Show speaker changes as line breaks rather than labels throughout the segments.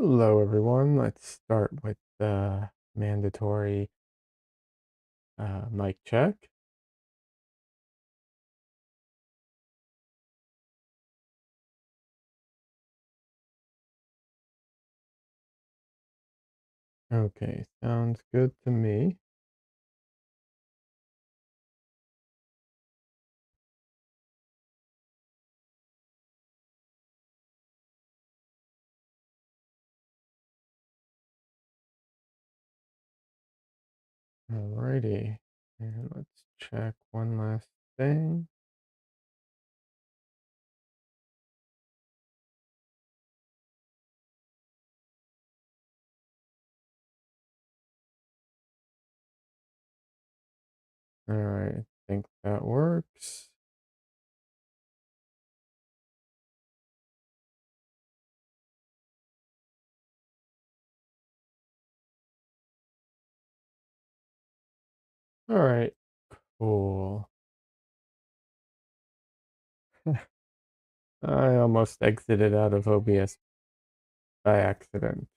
Hello, everyone. Let's start with the mandatory mic check. Okay, sounds good to me. Alrighty, and let's check one last thing. All right, I think that works. All right, cool. I almost exited out of OBS by accident.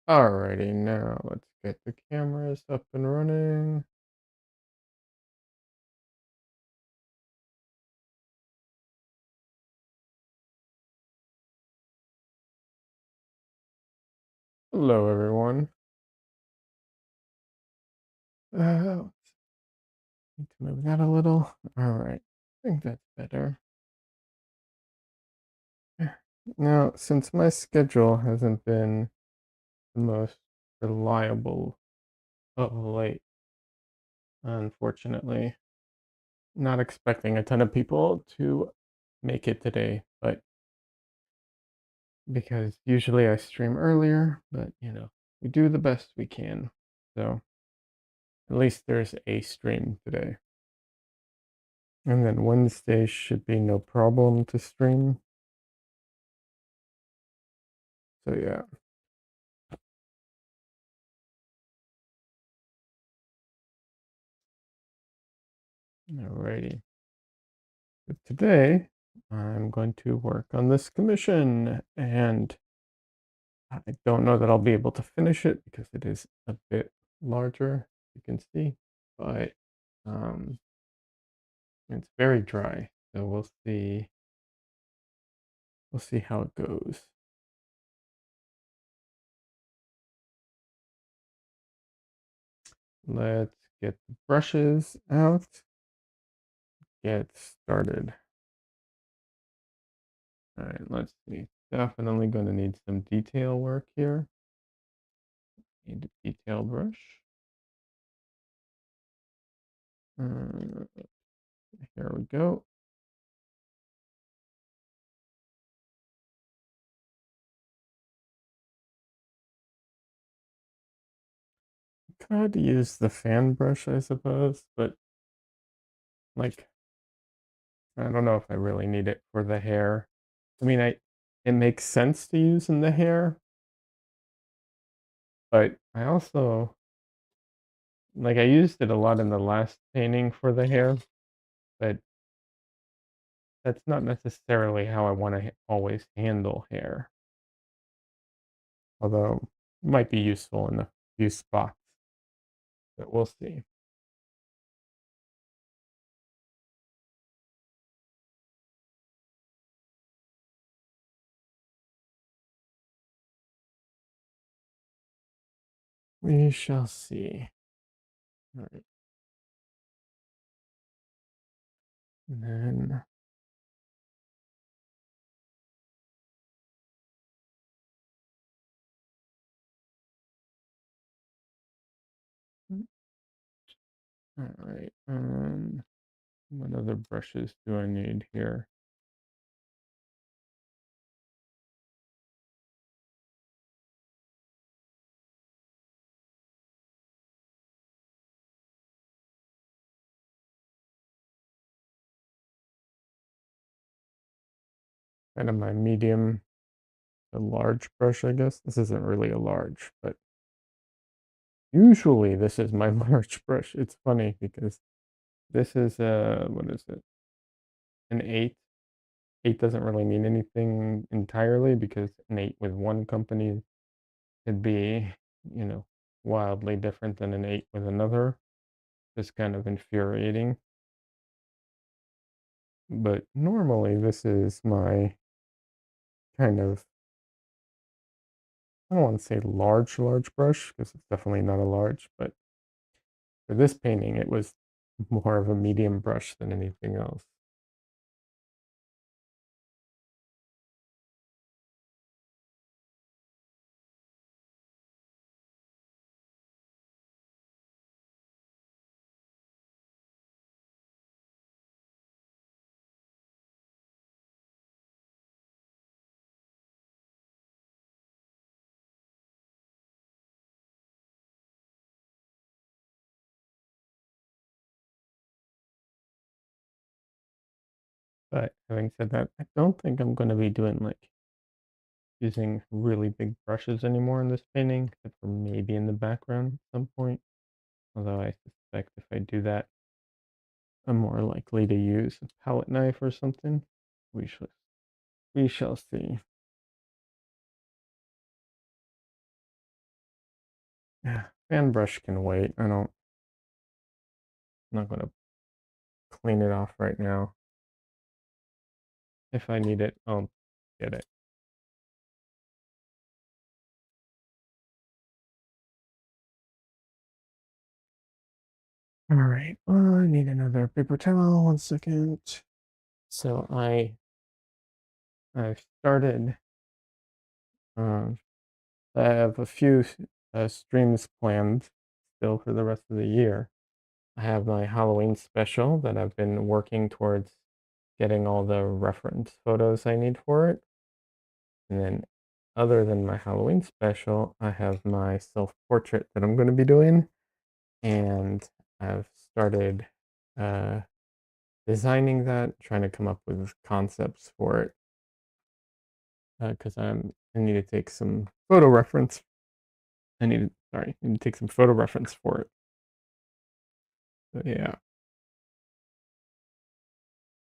Alrighty, now let's get the cameras up and running. Hello, everyone. Let's need to move that a little. All right, I think that's better. Now, since my schedule hasn't been the most reliable of late, unfortunately, not expecting a ton of people to make it today, but because usually I stream earlier, but we do the best we can. So at least there's a stream today. And then Wednesday should be no problem to stream. So yeah. Alrighty. But today I'm going to work on this commission, and I don't know that I'll be able to finish it because it is a bit larger, you can see, but um, it's very dry. So we'll see. We'll see how it goes. Let's get the brushes out. Get started. All right, let's see. Definitely going to need some detail work here. Need a detail brush. Here we go. Could use the fan brush, I suppose, but like, I don't know if I really need it for the hair. I mean, it makes sense to use in the hair, but I also like I used it a lot in the last painting for the hair, but that's not necessarily how I want to always handle hair. Although it might be useful in a few spots, but we'll see. We shall see. All right. And then all right. What other brushes do I need here? Kind of my medium, a large brush, I guess. This isn't really a large, but usually this is my large brush. It's funny because this is what is it? An 8. 8 doesn't really mean anything entirely because an 8 with one company could be, you know, wildly different than an 8 with another. It's kind of infuriating. But normally this is my kind of, I don't want to say large brush because it's definitely not a large, but for this painting it was more of a medium brush than anything else. But having said that, I don't think I'm going to be doing like using really big brushes anymore in this painting, except for maybe in the background at some point. Although I suspect if I do that, I'm more likely to use a palette knife or something. We shall we shall see. Yeah, fan brush can wait. I'm not gonna clean it off right now. If I need it, I'll get it. All right. I need another paper towel. 1 second. So I've started. Uh, I have a few streams planned still for the rest of the year. I have my Halloween special that I've been working towards getting all the reference photos I need for it. And then, other than my Halloween special, I have my self portrait that I'm going to be doing. And I've started uh, designing that, trying to come up with concepts for it because I need to take some photo reference. I need to take some photo reference for it. So, yeah.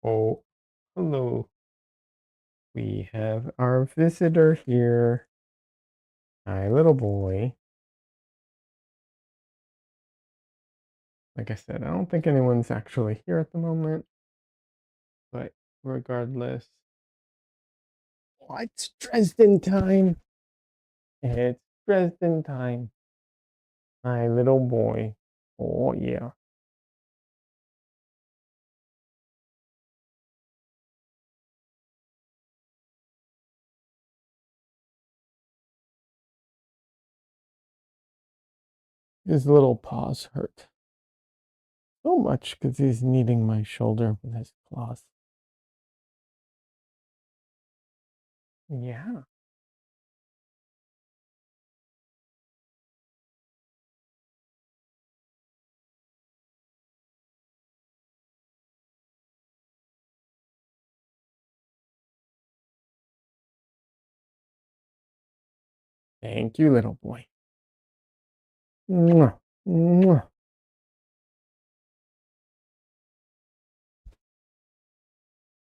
Oh, hello. We have our visitor here. Hi, little boy. Like I said, I don't think anyone's actually here at the moment, but regardless, oh, it's Dresden time. It's Dresden time. Hi, little boy. Oh, yeah. His little paws hurt so much because he's kneading my shoulder with his claws. Yeah. Thank you, little boy. Mwah. Mwah.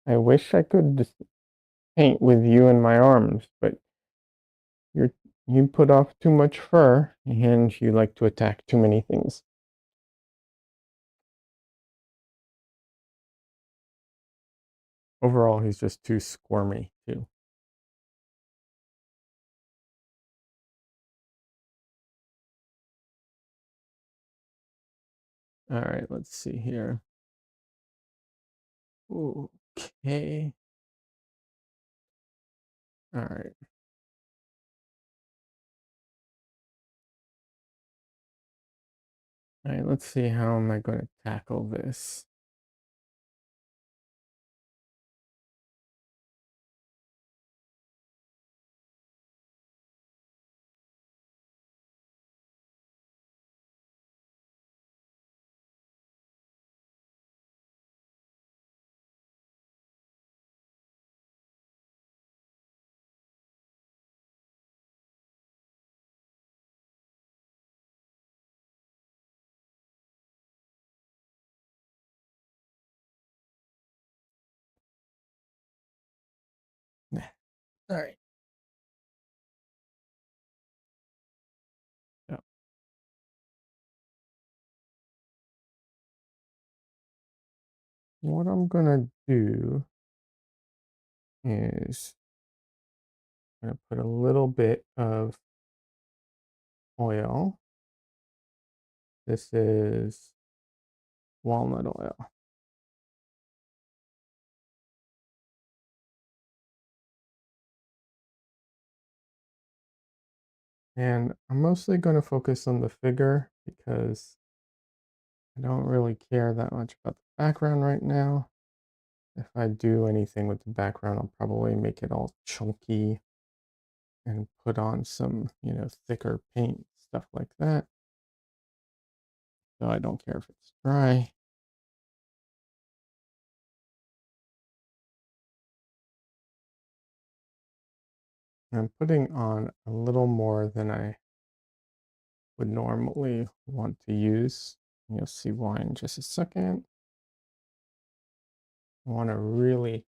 I wish I could just paint with you in my arms, but you're you put off too much fur and you like to attack too many things. Overall, he's just too squirmy too. All right, let's see here. Okay. All right. All right, let's see how am I going to tackle this. All right. So what I'm gonna do is I'm gonna put a little bit of oil. This is walnut oil. And I'm mostly going to focus on the figure because I don't really care that much about the background right now. If I do anything with the background, I'll probably make it all chunky and put on some, thicker paint, stuff like that. So I don't care if it's dry. I'm putting on a little more than I would normally want to use. You'll see why in just a second. I want to really,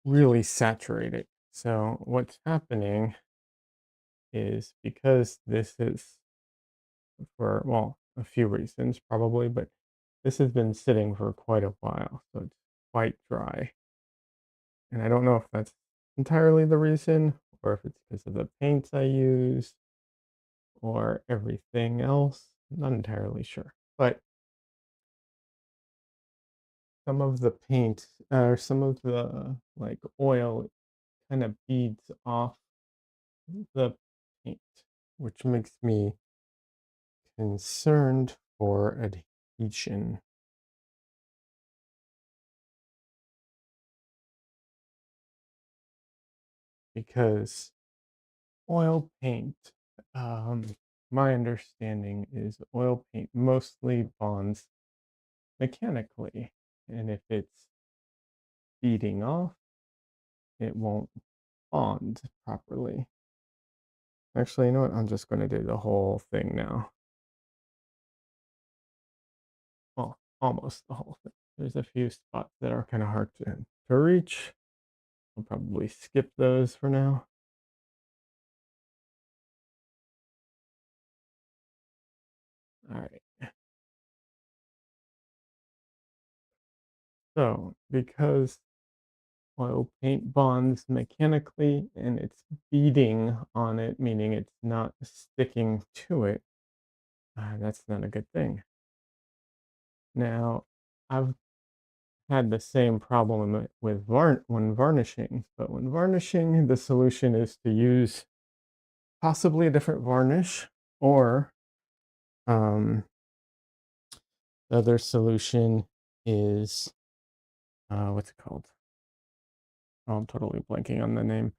really saturate it. So what's happening is because this is for, well, a few reasons probably, but this has been sitting for quite a while, so it's quite dry. And I don't know if that's entirely the reason or if it's because of the paints I use or everything else. I'm not entirely sure. But some of the paint or some of the like oil kind of beads off the paint, which makes me concerned for adhesion because oil paint, um, my understanding is oil paint mostly bonds mechanically, and if it's beading off, it won't bond properly. Actually, you know what? I'm just going to do the whole thing now. Well, almost the whole thing. There's a few spots that are kind of hard to reach. I'll probably skip those for now. All right. So, because oil paint bonds mechanically and it's beading on it, meaning it's not sticking to it, that's not a good thing. Now, I've had the same problem with when varnishing, but when varnishing, the solution is to use possibly a different varnish, or um, the other solution is what's it called? Oh, I'm totally blanking on the name.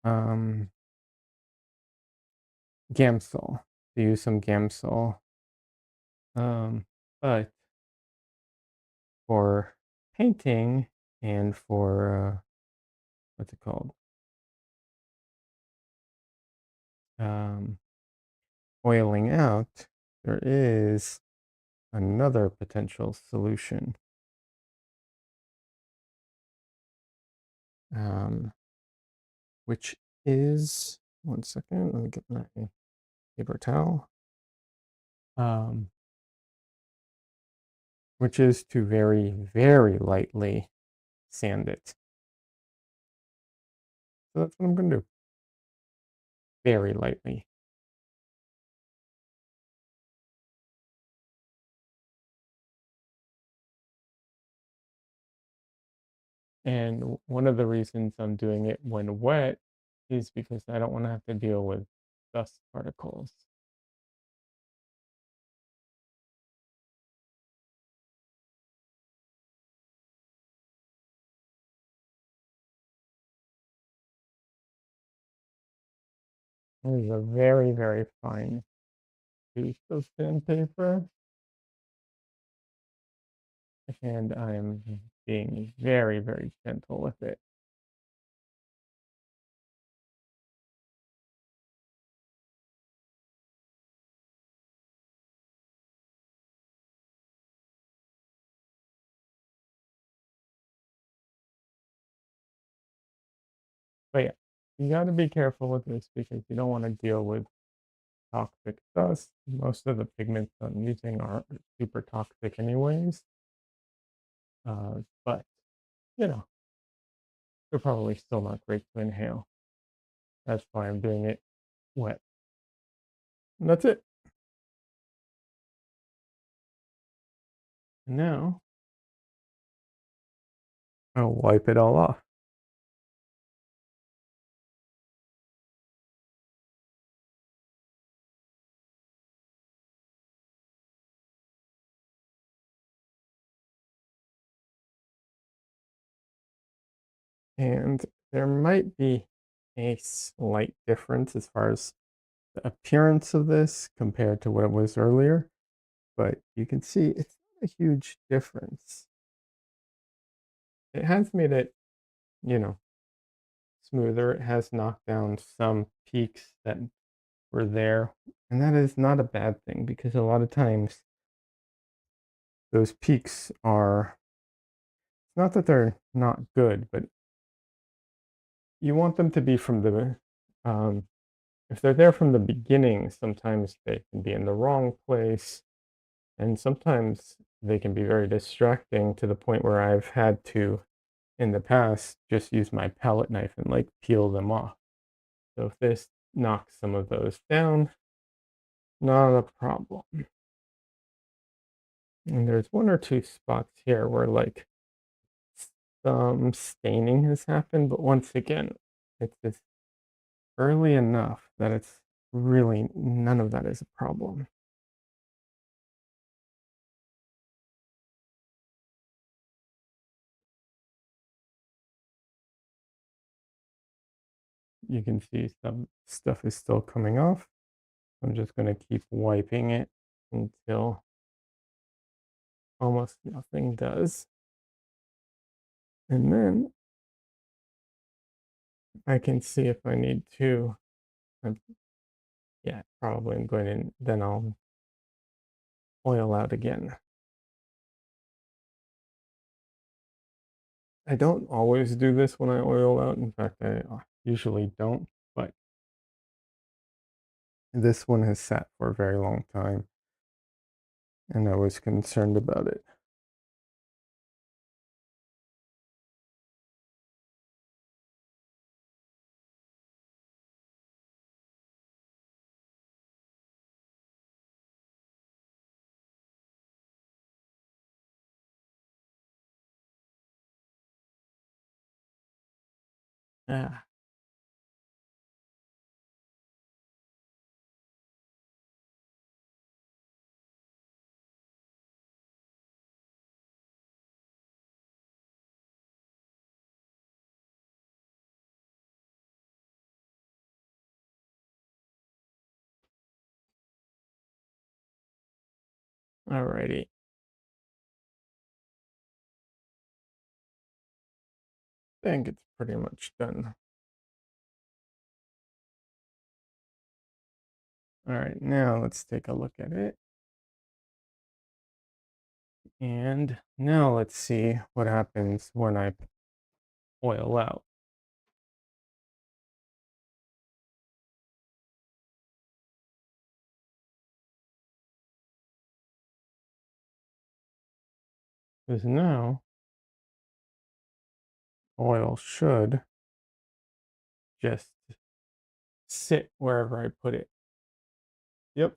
Um, Gamsol. To use some Gamsol. But for painting and for what's it called? Um, Oiling out, there is another potential solution. Um, which is one second. Let me get my paper towel. Which is to very, very lightly sand it. So that's what I'm going to do. Very lightly. And one of the reasons I'm doing it when wet is because I don't want to have to deal with dust particles. This is a very, very fine piece of sandpaper, and I'm being very, very gentle with it. But yeah, you got to be careful with this because you don't want to deal with toxic dust. Most of the pigments I'm using are super toxic anyways. But you know, they're probably still not great to inhale. That's why I'm doing it wet. And that's it. Now I'll wipe it all off. And there might be a slight difference as far as the appearance of this compared to what it was earlier, but you can see it's not a huge difference. It has made it, you know, smoother. It has knocked down some peaks that were there, and that is not a bad thing because a lot of times those peaks are, it's not that they're not good, but you want them to be from the if they're there from the beginning, sometimes they can be in the wrong place, and sometimes they can be very distracting to the point where I've had to, in the past, just use my palette knife and like peel them off. So if this knocks some of those down, not a problem. And there's one or two spots here where like some staining has happened, but once again, it's just early enough that it's really none of that is a problem. You can see some stuff is still coming off. I'm just going to keep wiping it until almost nothing does. And then I can see if I need to. um, Yeah, probably I'm going to, then I'll oil out again. I don't always do this when I oil out. In fact, I usually don't, but this one has sat for a very long time and I was concerned about it. Ah, alrighty. I think it's pretty much done. All right, now let's take a look at it. And now let's see what happens when I oil out. Because now oil should just sit wherever I put it. Yep.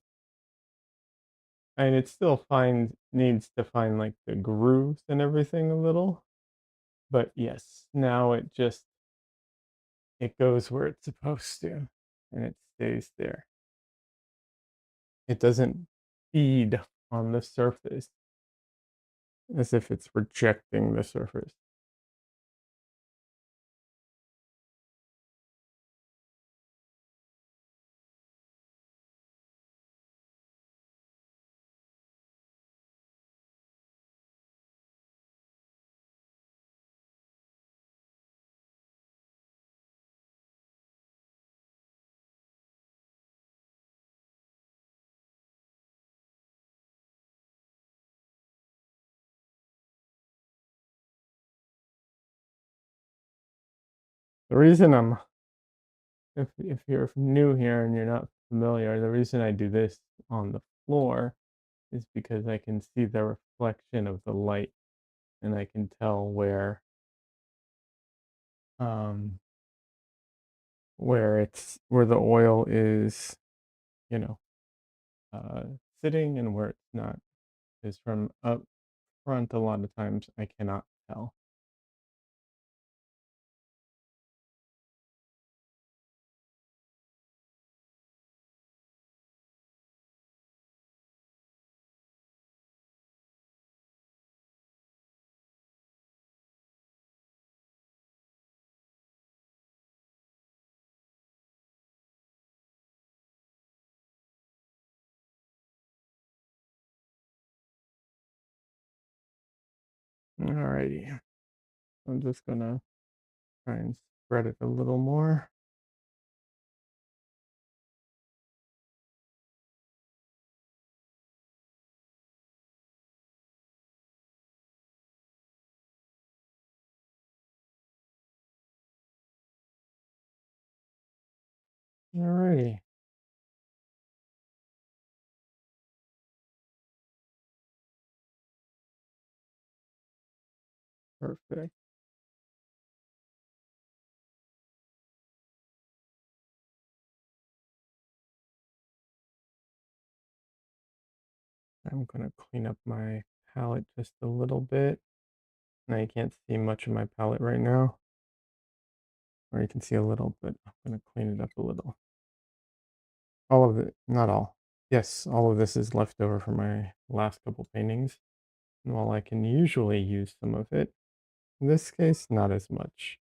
And it still needs to find like the grooves and everything a little. But yes, now it goes where it's supposed to and it stays there. It doesn't feed on the surface as if it's rejecting the surface. The reason I'm if you're new here and you're not familiar, the reason I do this on the floor is because I can see the reflection of the light and I can tell um where the oil is, you know, uh sitting and where it's not. Because from up front a lot of times I cannot tell. Alrighty. I'm just gonna try and spread it a little more. Alrighty. Perfect. I'm gonna clean up my palette just a little bit. Now you can't see much of my palette right now, or you can see a little, but I'm gonna clean it up a little. All of it, not all. Yes, all of this is left over from my last couple paintings. And while I can usually use some of it, in this case, not as much.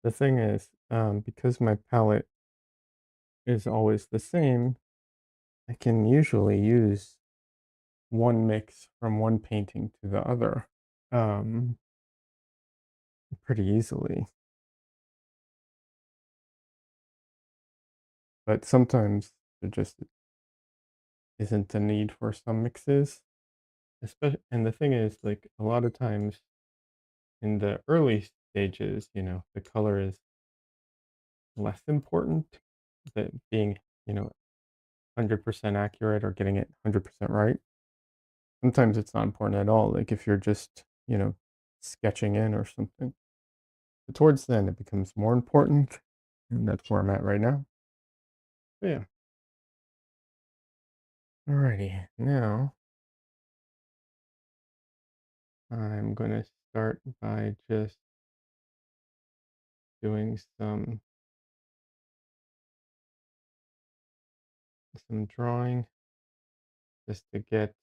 The thing is, because my palette is always the same, I can usually use one mix from one painting to the other um, pretty easily. But sometimes there just isn't a need for some mixes. Especially, and the thing is, like a lot of times in the early stages, the color is less important. That being, 100% accurate or getting it 100% right. Sometimes it's not important at all. Like if you're just, sketching in or something. But towards the end, it becomes more important, and that's where I'm at right now. But yeah. Alrighty. Now I'm gonna start by just doing some drawing just to get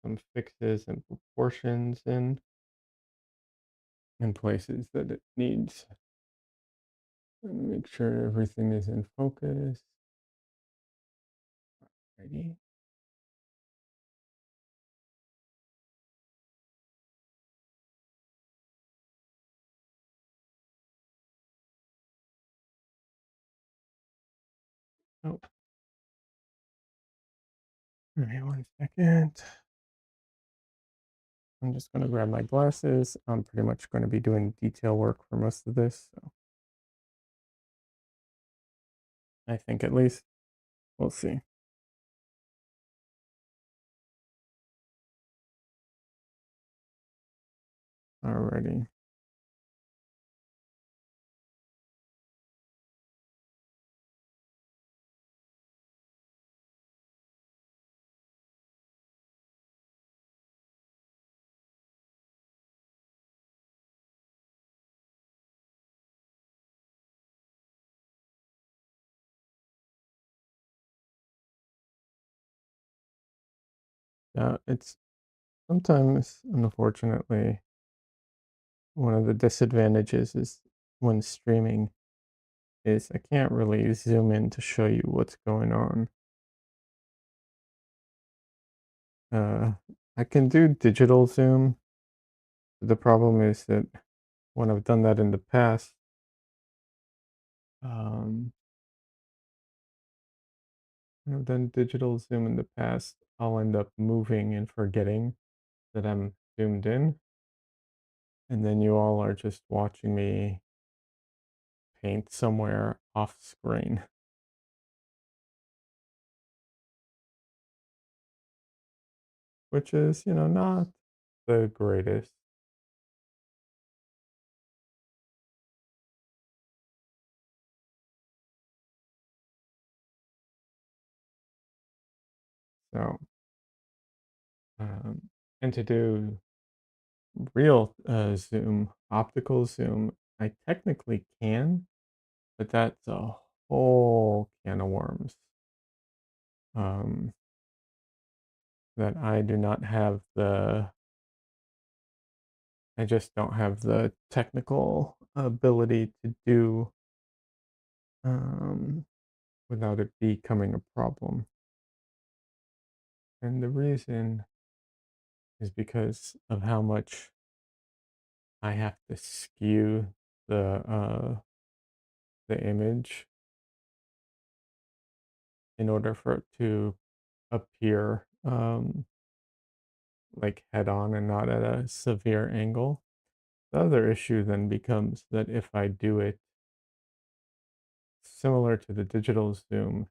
some fixes and proportions in places that it needs. And make sure everything is in focus. Ready? Oh, all right, 1 second. I'm just gonna grab my glasses. I'm pretty much going to be doing detail work for most of this, so I think at least we'll see. Alrighty. Yeah, it's sometimes, unfortunately, one of the disadvantages is when streaming is I can't really zoom in to show you what's going on. Uh, I can do digital zoom. The problem is that when I've done that in the past, um, I've done digital zoom in the past, I'll end up moving and forgetting that I'm zoomed in. And then you all are just watching me paint somewhere off screen, which is, not the greatest. So, um, and to do real zoom, optical zoom, I technically can, but that's a whole can of worms um, that I do not have I just don't have the technical ability to do um, without it becoming a problem. And the reason is because of how much I have to skew the image in order for it to appear like head on and not at a severe angle. The other issue then becomes that if I do it similar to the digital zoom,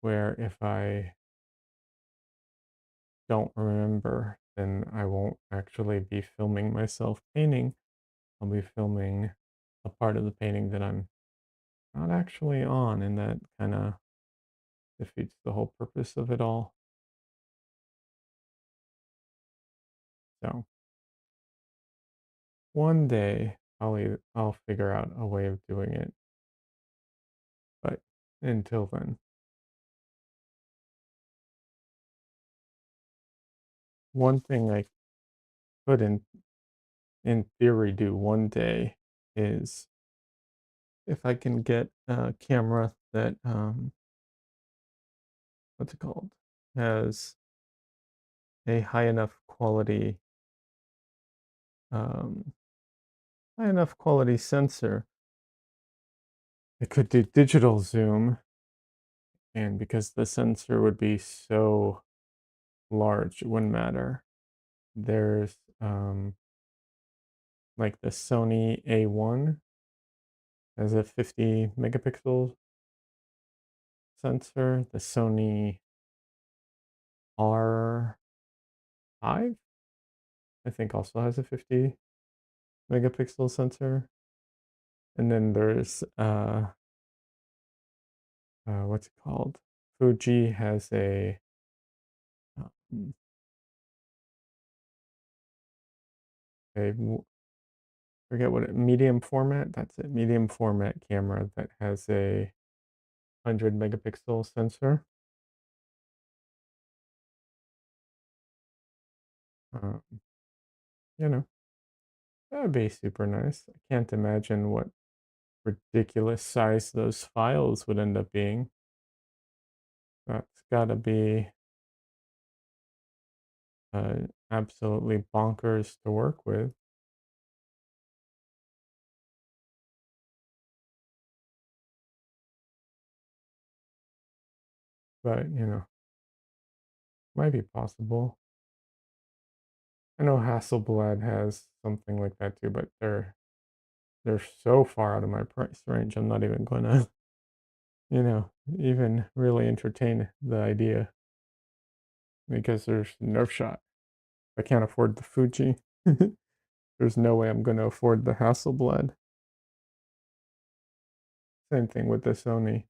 where if I don't remember, then I won't actually be filming myself painting. I'll be filming a part of the painting that I'm not actually on, and that kind of defeats the whole purpose of it all. So one day I'll figure out a way of doing it, but until then, one thing I could in theory do one day is if I can get a camera that what's it called, has a um, high enough quality sensor. It could do digital zoom, and because the sensor would be so large, it wouldn't matter. There's like the Sony A1 has a 50 megapixel sensor. The Sony R5, I think, also has a 50 megapixel sensor. And then there's what's it called? Fuji has um, a forget what medium format. That's it. Medium format camera that has a 100 megapixel sensor. Um, you know, that would be super nice. I can't imagine what ridiculous size those files would end up being. That's got to be absolutely bonkers to work with. But, might be possible. I know Hasselblad has something like that too, but they're so far out of my price range. I'm not even gonna, even really entertain the idea because there's Nerf shot. I can't afford the Fuji. There's no way I'm gonna afford the Hasselblad. Same thing with the Sony.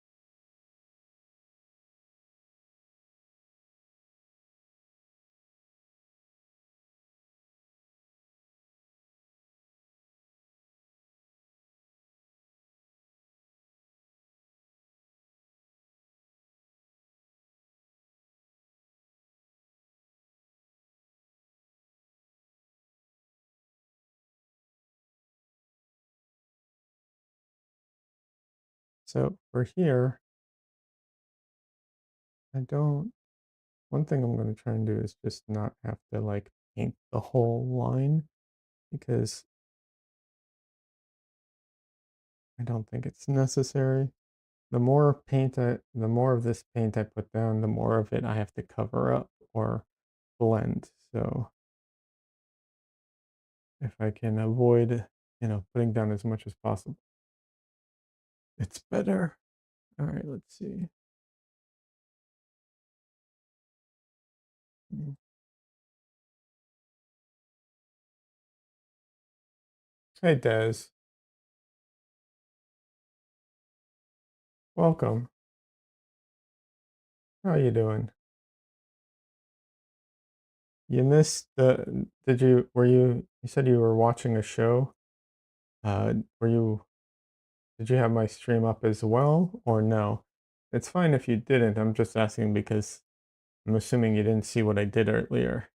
So for here, I don't. One thing I'm gonna try and do is just not have to like paint the whole line because I don't think it's necessary. the more of this paint I put down, the more of it I have to cover up or blend. So if I can avoid, putting down as much as possible, it's better. All right, let's see. Mm. Hey, Des. Welcome. How you doing? You missed the, you said you were watching a show. Uh, were you, did you have my stream up as well or no? It's fine if you didn't. I'm just asking because I'm assuming you didn't see what I did earlier.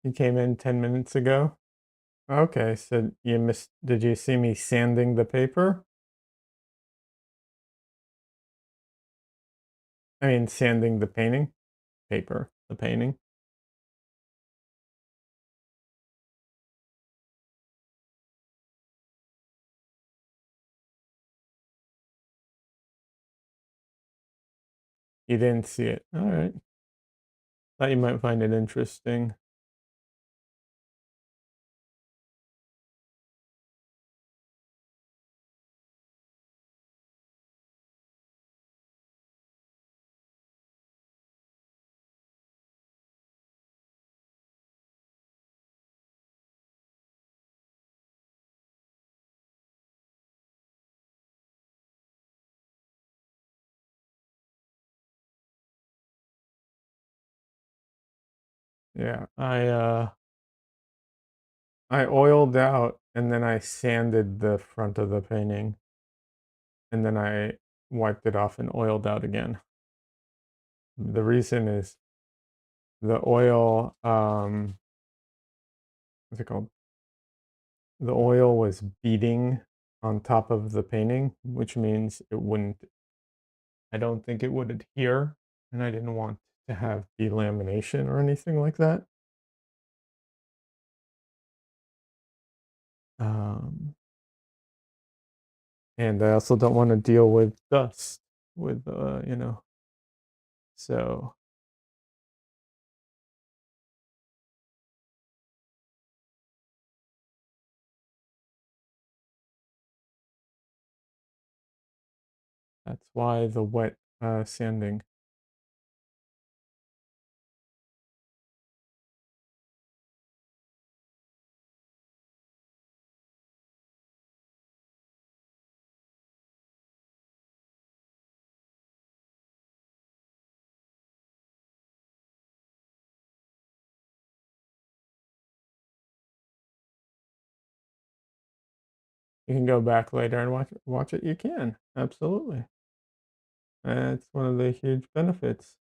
You came in 10 minutes ago? Okay, so did you see me sanding the paper? I mean, sanding the painting? Paper, the painting? You didn't see it. All right. Thought you might find it interesting. Yeah, I oiled out and then I sanded the front of the painting and then I wiped it off and oiled out again. The reason is the oil, what's it called? The oil was beading on top of the painting, which means I don't think it would adhere, and I didn't want to have delamination or anything like that. Um, and I also don't want to deal with dust so that's why the wet sanding. You can go back later and watch it. You can, absolutely. It's one of the huge benefits.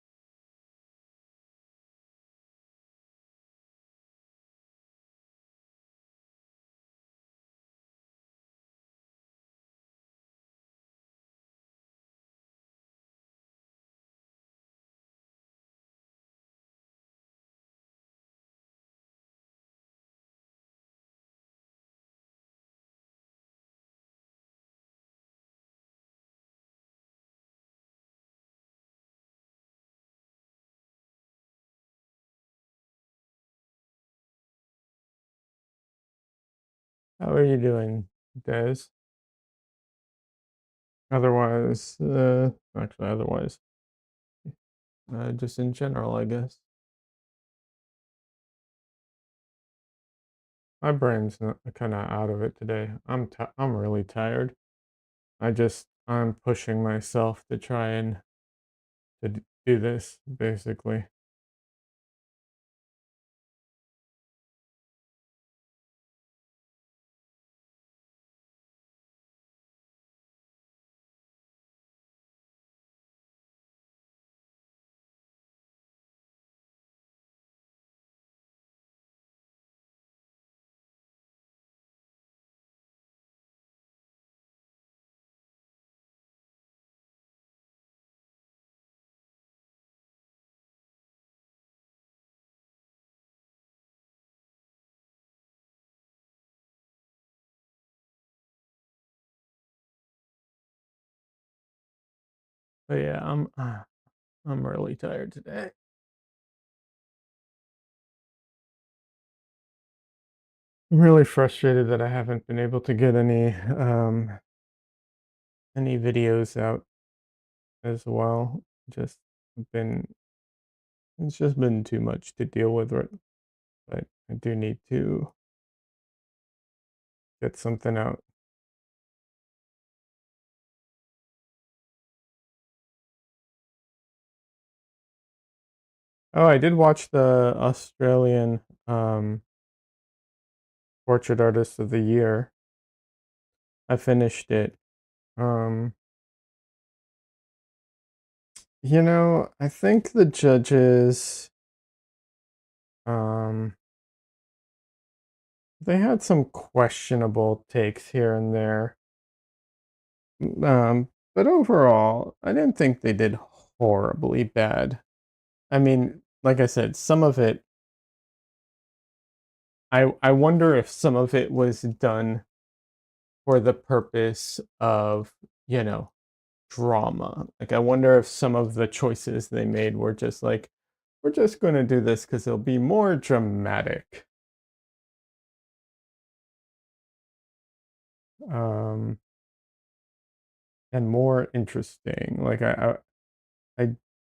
How are you doing, Des? Otherwise, actually, otherwise, just in general, I guess. My brain's kind of out of it today. I'm really tired. I'm pushing myself to try and do this basically. But yeah, I'm really tired today. I'm really frustrated that I haven't been able to get any videos out as well. Just been it's just been too much to deal with, right? But I do need to get something out. Oh, I did watch the Australian Portrait Artist of the Year. I finished it. Um, I think the judges um they had some questionable takes here and there. But overall, I didn't think they did horribly bad. I mean, like I said, some of it I wonder if some of it was done for the purpose of, you know, drama. Like I wonder if some of the choices they made were just like, we're just going to do this because it'll be more dramatic. Um, and more interesting. Like I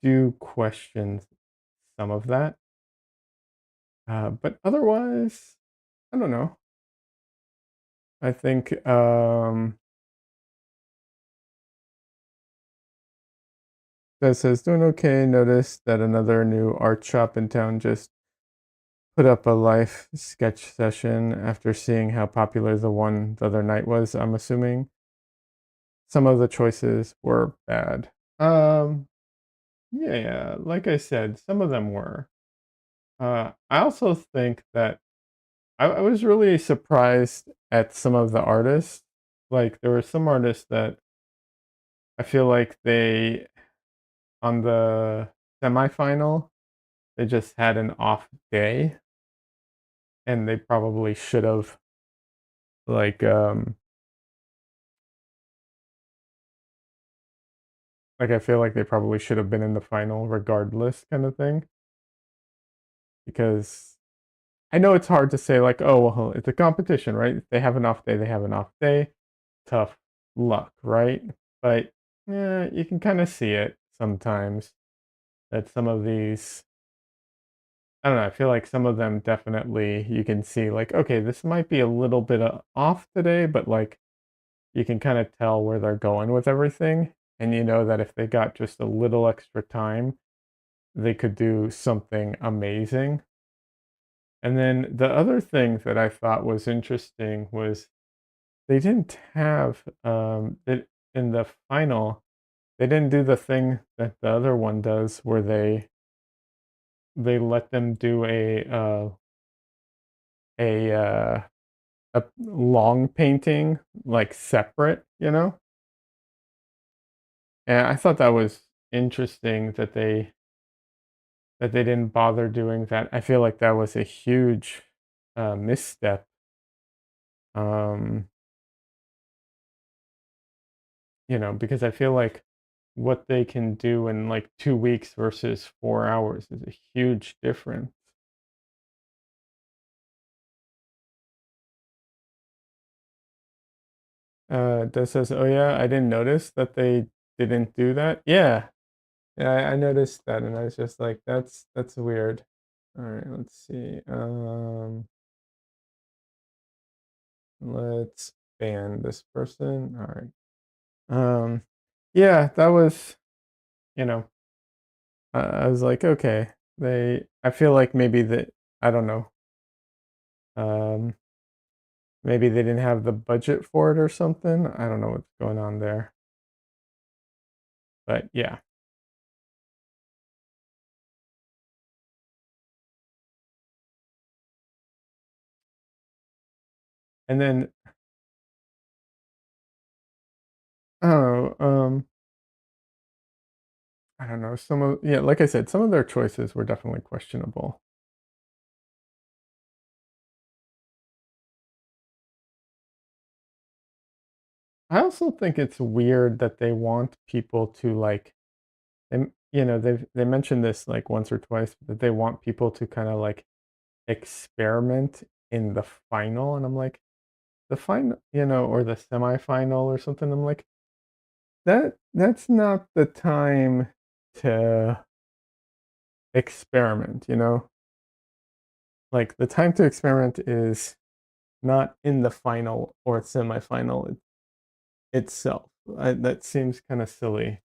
do question some of that. But otherwise, I don't know. I think that says doing okay. Noticed that another new art shop in town just put up a live sketch session after seeing how popular the one the other night was. I'm assuming some of the choices were bad. Um, yeah, like I said, some of them were. I also think that I was really surprised at some of the artists. Like there were some artists that I feel like they on the semifinal they just had an off day and they probably should have like I feel like they probably should have been in the final regardless kind of thing because I know it's hard to say like, oh well, it's a competition, right? If they have an off day, they have an off day. Tough luck, right? But yeah, you can kind of see it sometimes that some of these I don't know, I feel like some of them definitely you can see like, okay, this might be a little bit off today, but like you can kind of tell where they're going with everything. And you know that if they got just a little extra time, they could do something amazing. And then the other thing that I thought was interesting was they didn't have it in the final, they didn't do the thing that the other one does where they let them do a a long painting like separate, you know? And I thought that was interesting that they didn't bother doing that. I feel like that was a huge misstep. Um, because I feel like what they can do in like 2 weeks versus 4 hours is a huge difference. That says, "Oh yeah, I didn't notice that they didn't do that." Yeah, yeah, I noticed that, and I was just like, "That's weird." All right, let's see. Let's ban this person. All right. Yeah, that was, you know, I was like, okay, I feel like maybe that, I don't know, um, maybe they didn't have the budget for it or something. I don't know what's going on there, but yeah. And then I don't know, I don't know. Yeah, like I said, some of their choices were definitely questionable. I also think it's weird that they want people to like And, you know, they mentioned this, like, once or twice, that they want people to kinda, like, experiment in the final, and I'm like, "The final," you know, or the semifinal or something, I'm like, that's not the time to experiment, you know? Like, the time to experiment is not in the final or semifinal itself. That seems kinda silly,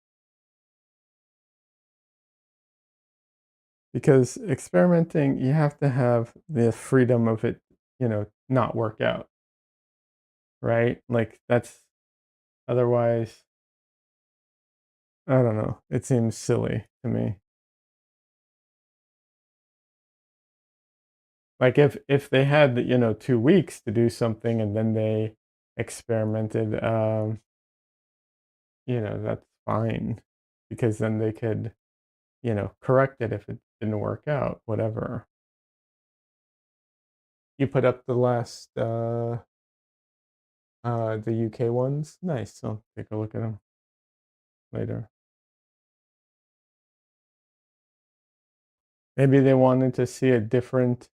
because experimenting, you have to have the freedom of it, you know, not work out, right? Like, that's otherwise, I don't know, it seems silly to me. Like, if they had, you know, 2 weeks to do something and then they experimented, you know, that's fine, because then they could, you know, correct it if it didn't work out, whatever. You put up the last, the UK ones? Nice, I'll take a look at them later. Maybe they wanted to see a different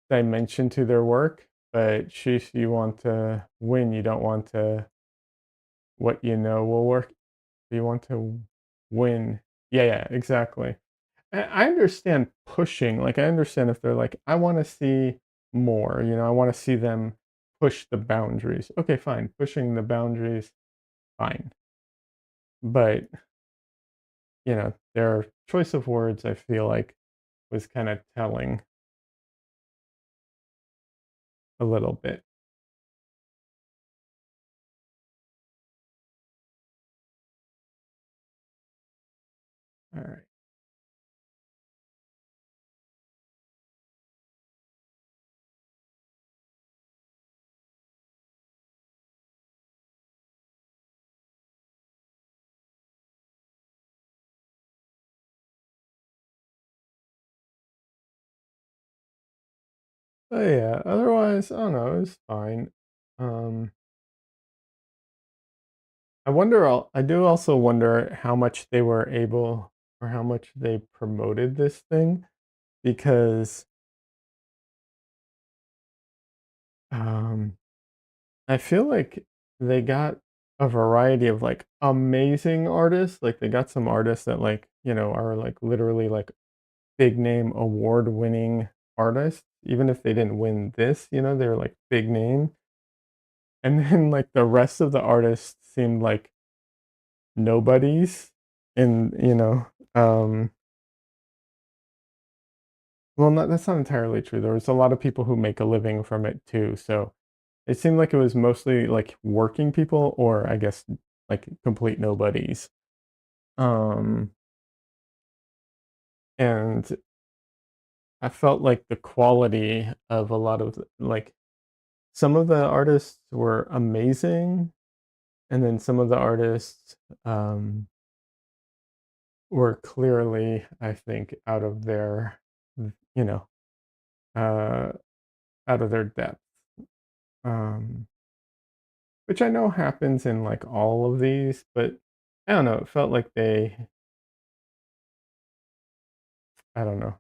dimension to their work, but sheesh, you want to win, you don't want to what you know will work. You want to win. Yeah, yeah, exactly. I understand pushing, like, I understand if they're like, "I wanna see more," you know, "I wanna see them push the boundaries." Okay, fine, pushing the boundaries, fine. But, you know, their choice of words, I feel like, was kinda telling a little bit. Alright. But yeah, otherwise, I don't know, it was fine. Um, I do also wonder how much they were able, or how much they promoted this thing, because, um, I feel like they got a variety of, like, amazing artists, like, they got some artists that, like, you know, are, like, literally, like, big name award-winning artists, even if they didn't win this, you know, they're, like, big name, and then, like, the rest of the artists seemed like nobodies, and, you know, um well, not that's not entirely true, there was a lot of people who make a living from it too, so it seemed like it was mostly, like, working people, or I guess, like, complete nobodies. Um, and I felt like the quality of a lot of like, some of the artists were amazing, and then some of the artists, were clearly, I think, out of their, you know, uh, out of their depth. Um, which I know happens in, like, all of these, but I don't know, it felt like I don't know.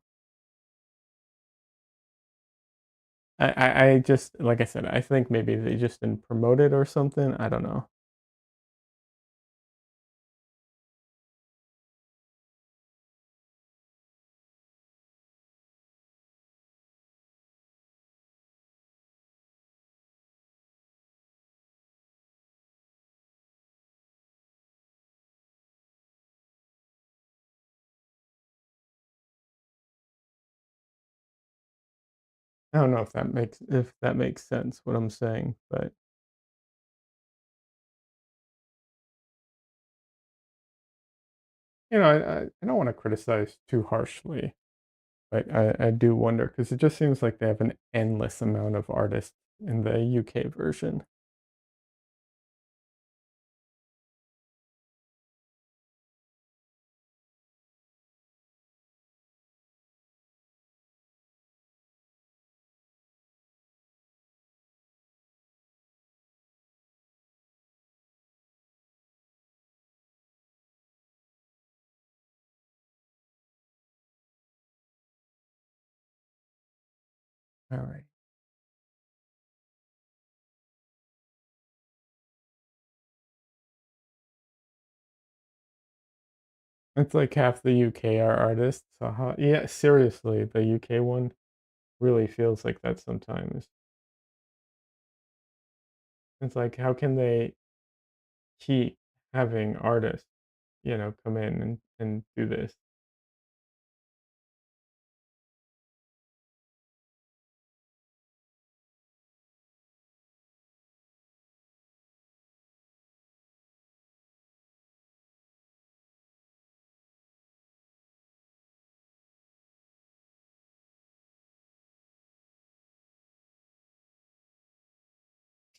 I just, like I said, I think maybe they just didn't promote it or something, I don't know. I don't know if that makes sense, what I'm saying, but, you know, I don't wanna criticize too harshly, but I do wonder, because it just seems like they have an endless amount of artists in the UK version. All right. It's like half the UK are artists. So yeah, seriously, the UK one really feels like that sometimes. It's like, how can they keep having artists, come in and do this?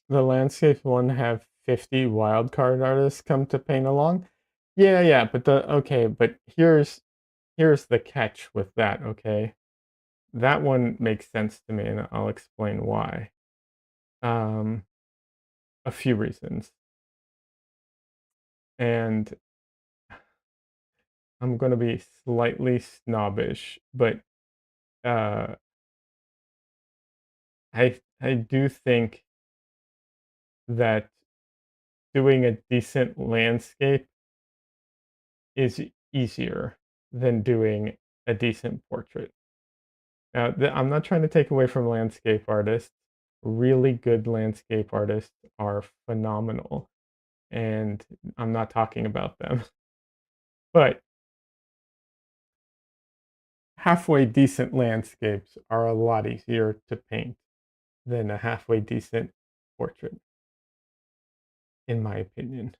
The landscape one have 50 wildcard artists come to paint along. Yeah, yeah, but but here's the catch with that, okay? That one makes sense to me, and I'll explain why. Um, a few reasons. And I'm gonna be slightly snobbish, but uh, I do think that doing a decent landscape is easier than doing a decent portrait. Now, I'm not trying to take away from landscape artists. Really good landscape artists are phenomenal, and I'm not talking about them. But halfway decent landscapes are a lot easier to paint than a halfway decent portrait, in my opinion.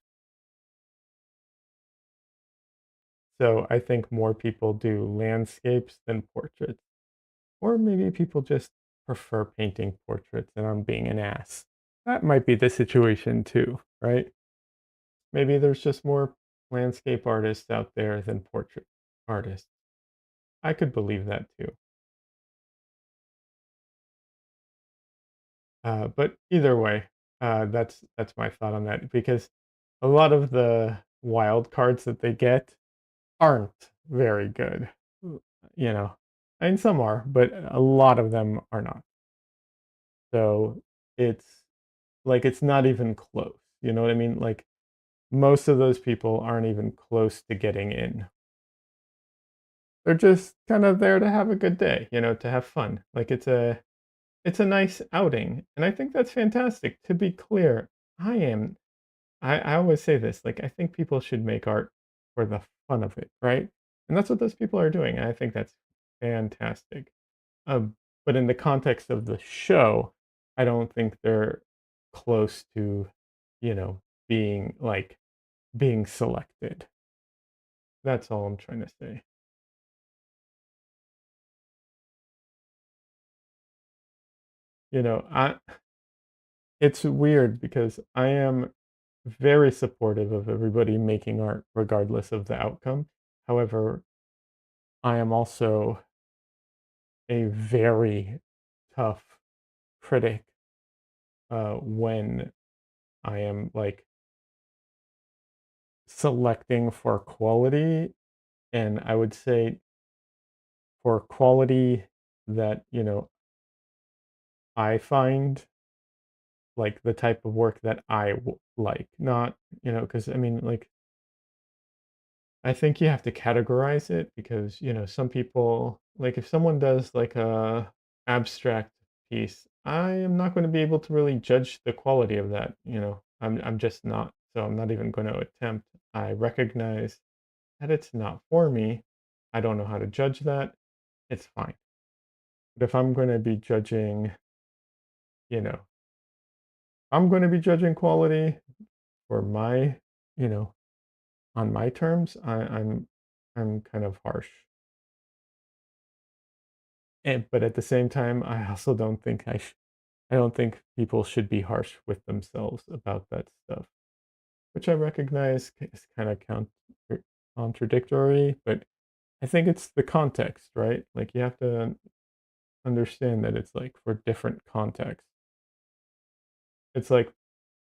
So I think more people do landscapes than portraits. Or maybe people just prefer painting portraits and I'm being an ass. That might be the situation too, right? Maybe there's just more landscape artists out there than portrait artists. I could believe that too. But either way, that's my thought on that because a lot of the wild cards that they get aren't very good. Mm, You know, and some are, but a lot of them are not. So it's like it's not even close. You know what I mean? Like most of those people aren't even close to getting in. They're just kind of there to have a good day, to have fun. Like it's a nice outing. And I think that's fantastic. To be clear, I always say this, like I think people should make art for the fun of it, right? And that's what those people are doing. And I think that's fantastic. Um, but in the context of the show, I don't think they're close to, being being selected. That's all I'm trying to say. I it's weird because I am very supportive of everybody making art regardless of the outcome. However, I am also a very tough critic when I am like selecting for quality. And I would say for quality that, I find like the type of work that like, not, because I mean, like, I think you have to categorize it because, some people, like, if someone does like a abstract piece, I am not going to be able to really judge the quality of that. I'm just not. So I'm not even going to attempt. I recognize that it's not for me. I don't know how to judge that. It's fine. But if I'm going to be judging, you know, I'm going to be judging quality for my, you know, on my terms, I'm kind of harsh. But at the same time, I also don't think I don't think people should be harsh with themselves about that stuff, which I recognize is kind of contradictory, but I think it's the context, right? Like you have to understand that it's like for different contexts. It's like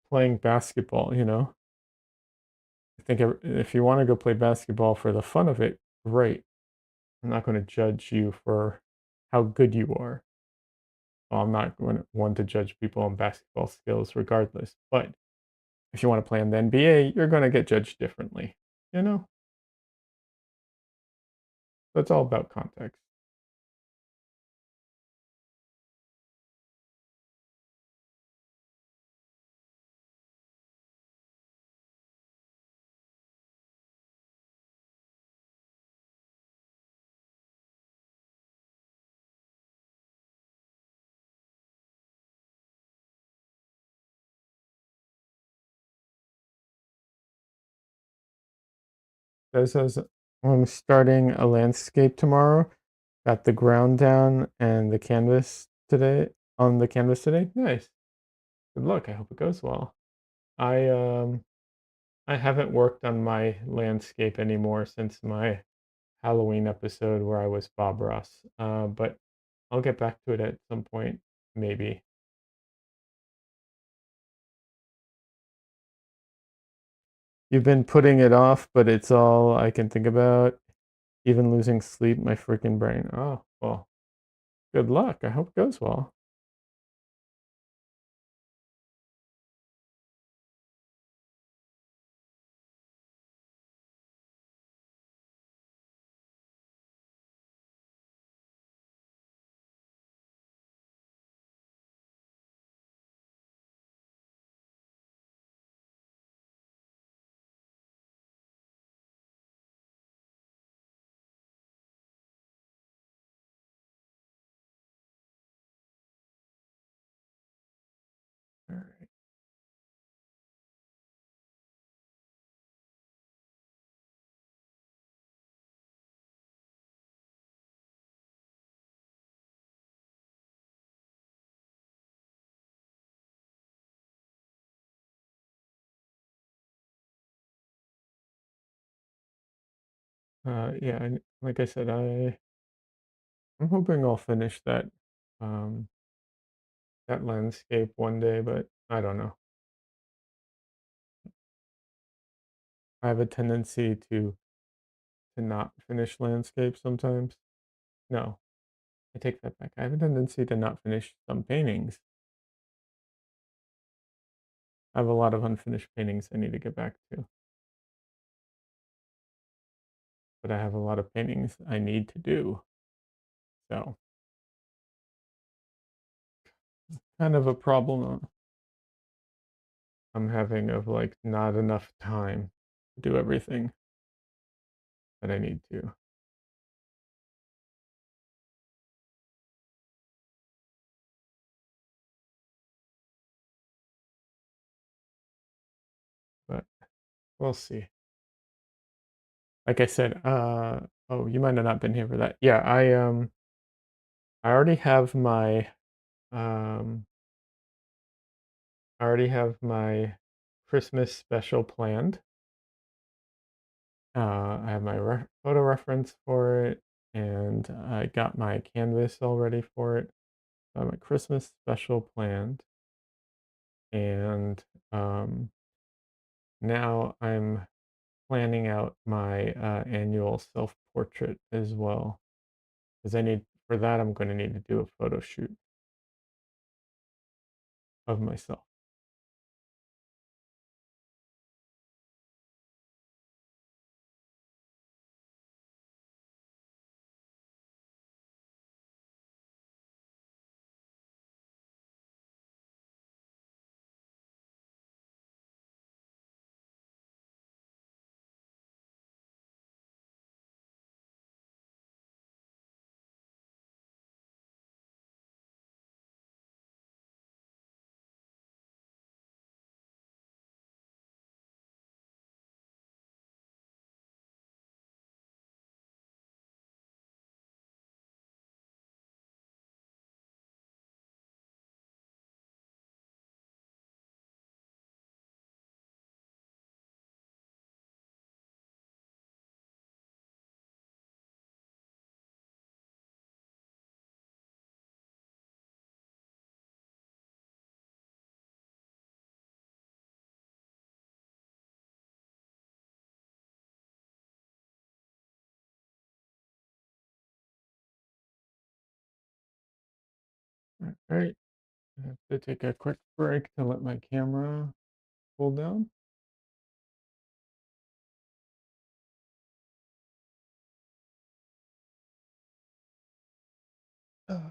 playing basketball. I think if you want to go play basketball for the fun of it, great. I'm not going to judge you for how good you are. well, I'm not one to judge people on basketball skills regardless, but if you wanna play in the NBA, you're gonna get judged differently, you know? That's all about context. This is I'm starting a landscape tomorrow. Got the ground down and the canvas today on the canvas today. Nice. Good luck. I hope it goes well. I um I haven't worked on my landscape anymore since my Halloween episode where I was Bob Ross. But I'll get back to it at some point, maybe. You've been putting it off, but it's all I can think about. Even losing sleep, my freaking brain. Oh, well, good luck. I hope it goes well. All right. Yeah, and like I said, I'm hoping I'll finish um that landscape one day, but I don't know. I have a tendency to not finish landscapes sometimes. No, I take that back. I have a tendency to not finish some paintings. I have a lot of unfinished paintings I need to get back to, but I have a lot of paintings I need to do. So, kind of a problem I'm having of like not enough time to do everything that I need to. But we'll see. Like I said, oh, you might have not been here for that. Yeah, I already have um Christmas special planned. I have my photo reference for it, and I got my canvas all ready for it. I have my Christmas special planned, and now I'm planning out my annual self portrait as well. Because I need for that, I'm going to need to do a photo shoot of myself. All right. I have to take a quick break to let my camera cool down. Uh,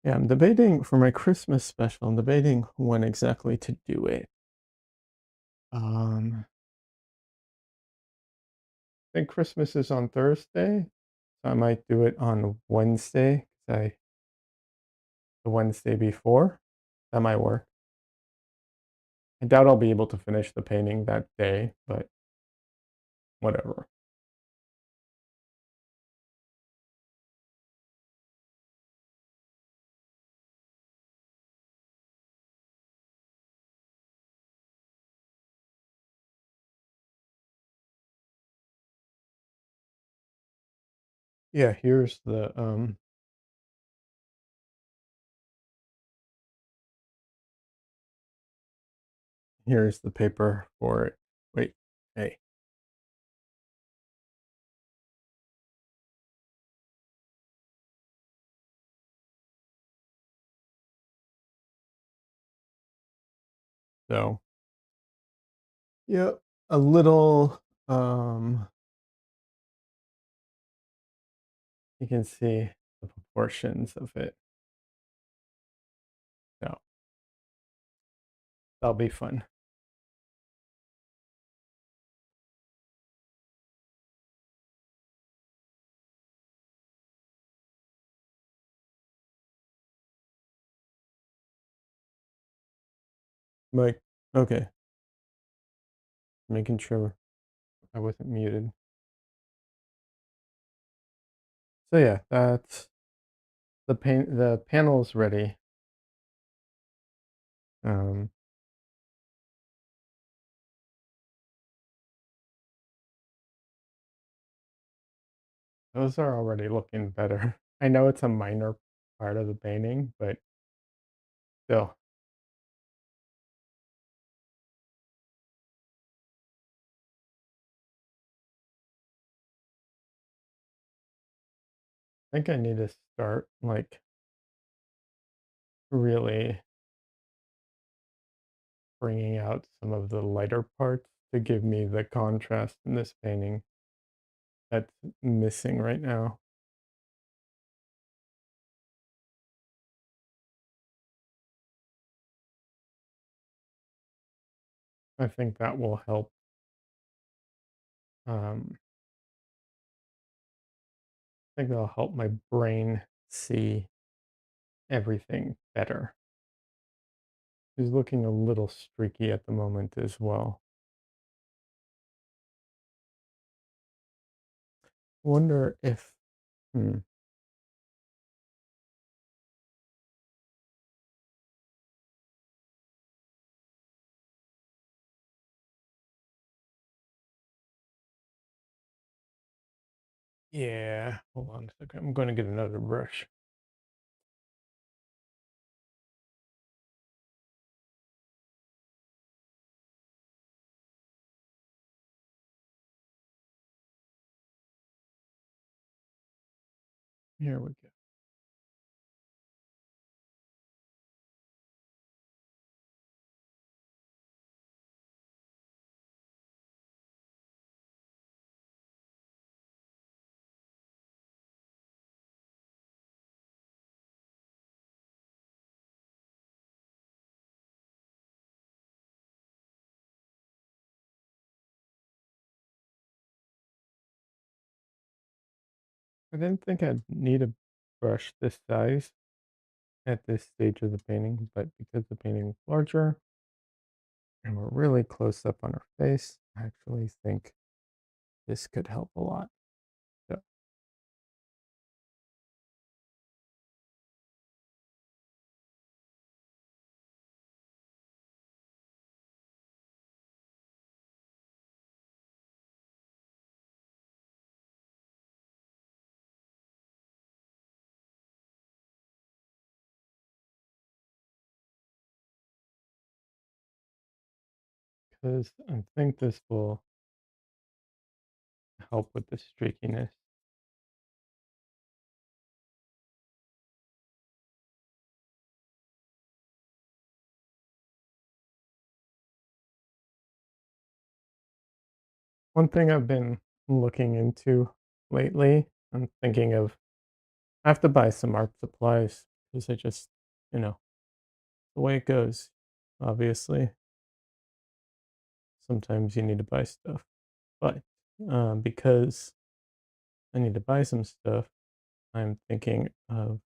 Yeah, I'm debating for my Christmas special. I'm debating when exactly to do it. I think Christmas is on Thursday, so I might do it on Wednesday. 'Cause the Wednesday before, that might work. I doubt I'll be able to finish the painting that day, but whatever. Yeah, here's the paper for it. Wait, hey. So, yeah, a little, you can see the proportions of it. So that'll be fun. Like, okay, making sure I wasn't muted. So yeah, that's the panel's ready. Um, those are already looking better. I know it's a minor part of the painting, but still, I think I need to start like really bringing out some of the lighter parts to give me the contrast in this painting that's missing right now. I think that will help. I think that'll help my brain see everything better. She's looking a little streaky at the moment as well. Wonder if, hmm, yeah, hold on a second. I'm going to get another brush. Here we go. I didn't think I'd need a brush this size at this stage of the painting, but because the painting is larger and we're really close up on her face, I actually think this could help a lot. So, because I think this will help with the streakiness. One thing I've been looking into lately, I'm thinking of I have to buy some art supplies because I just, you know, the way it goes. Obviously, sometimes you need to buy stuff, but because I need to buy some stuff, I'm thinking of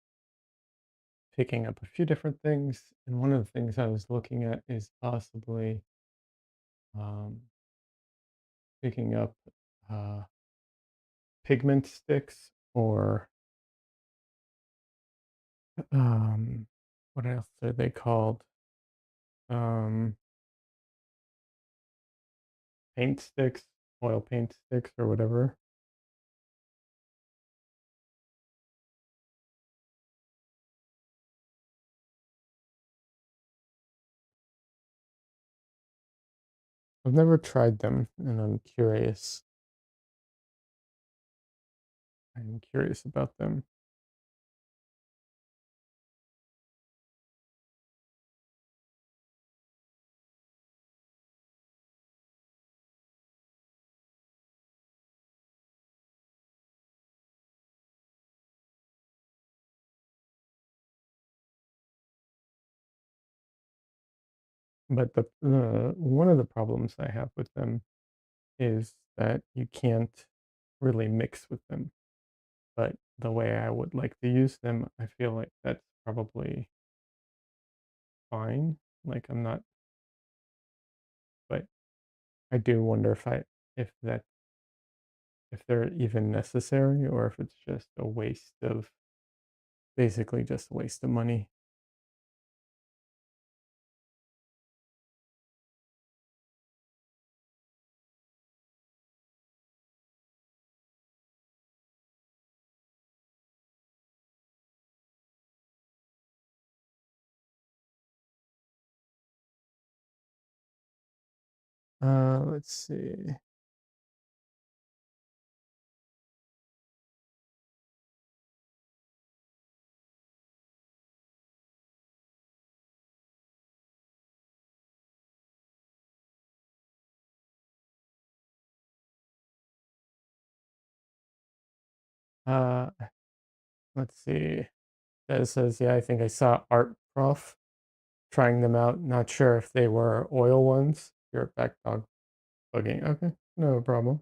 picking up a few different things. And one of the things I was looking at is possibly um, picking up uh, pigment sticks or um, what else are they called? Um, paint sticks, oil paint sticks, or whatever. I've never tried them, and I'm curious. I'm curious about them. But the one of the problems I have with them is that you can't really mix with them. But the way I would like to use them, I feel like that's probably fine. Like I'm not, but I do wonder if they're even necessary or if it's just a waste of basically just a waste of money. Let's see. Uh, let's see. That says, yeah, I think I saw Art Prof trying them out. Not sure if they were oil ones. You're back dog bugging. Okay, no problem.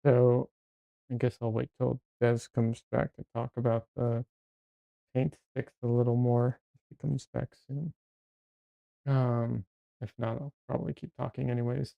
So I guess I'll wait till Des comes back to talk about the paint sticks a little more if he comes back soon. Um, if not, I'll probably keep talking anyways.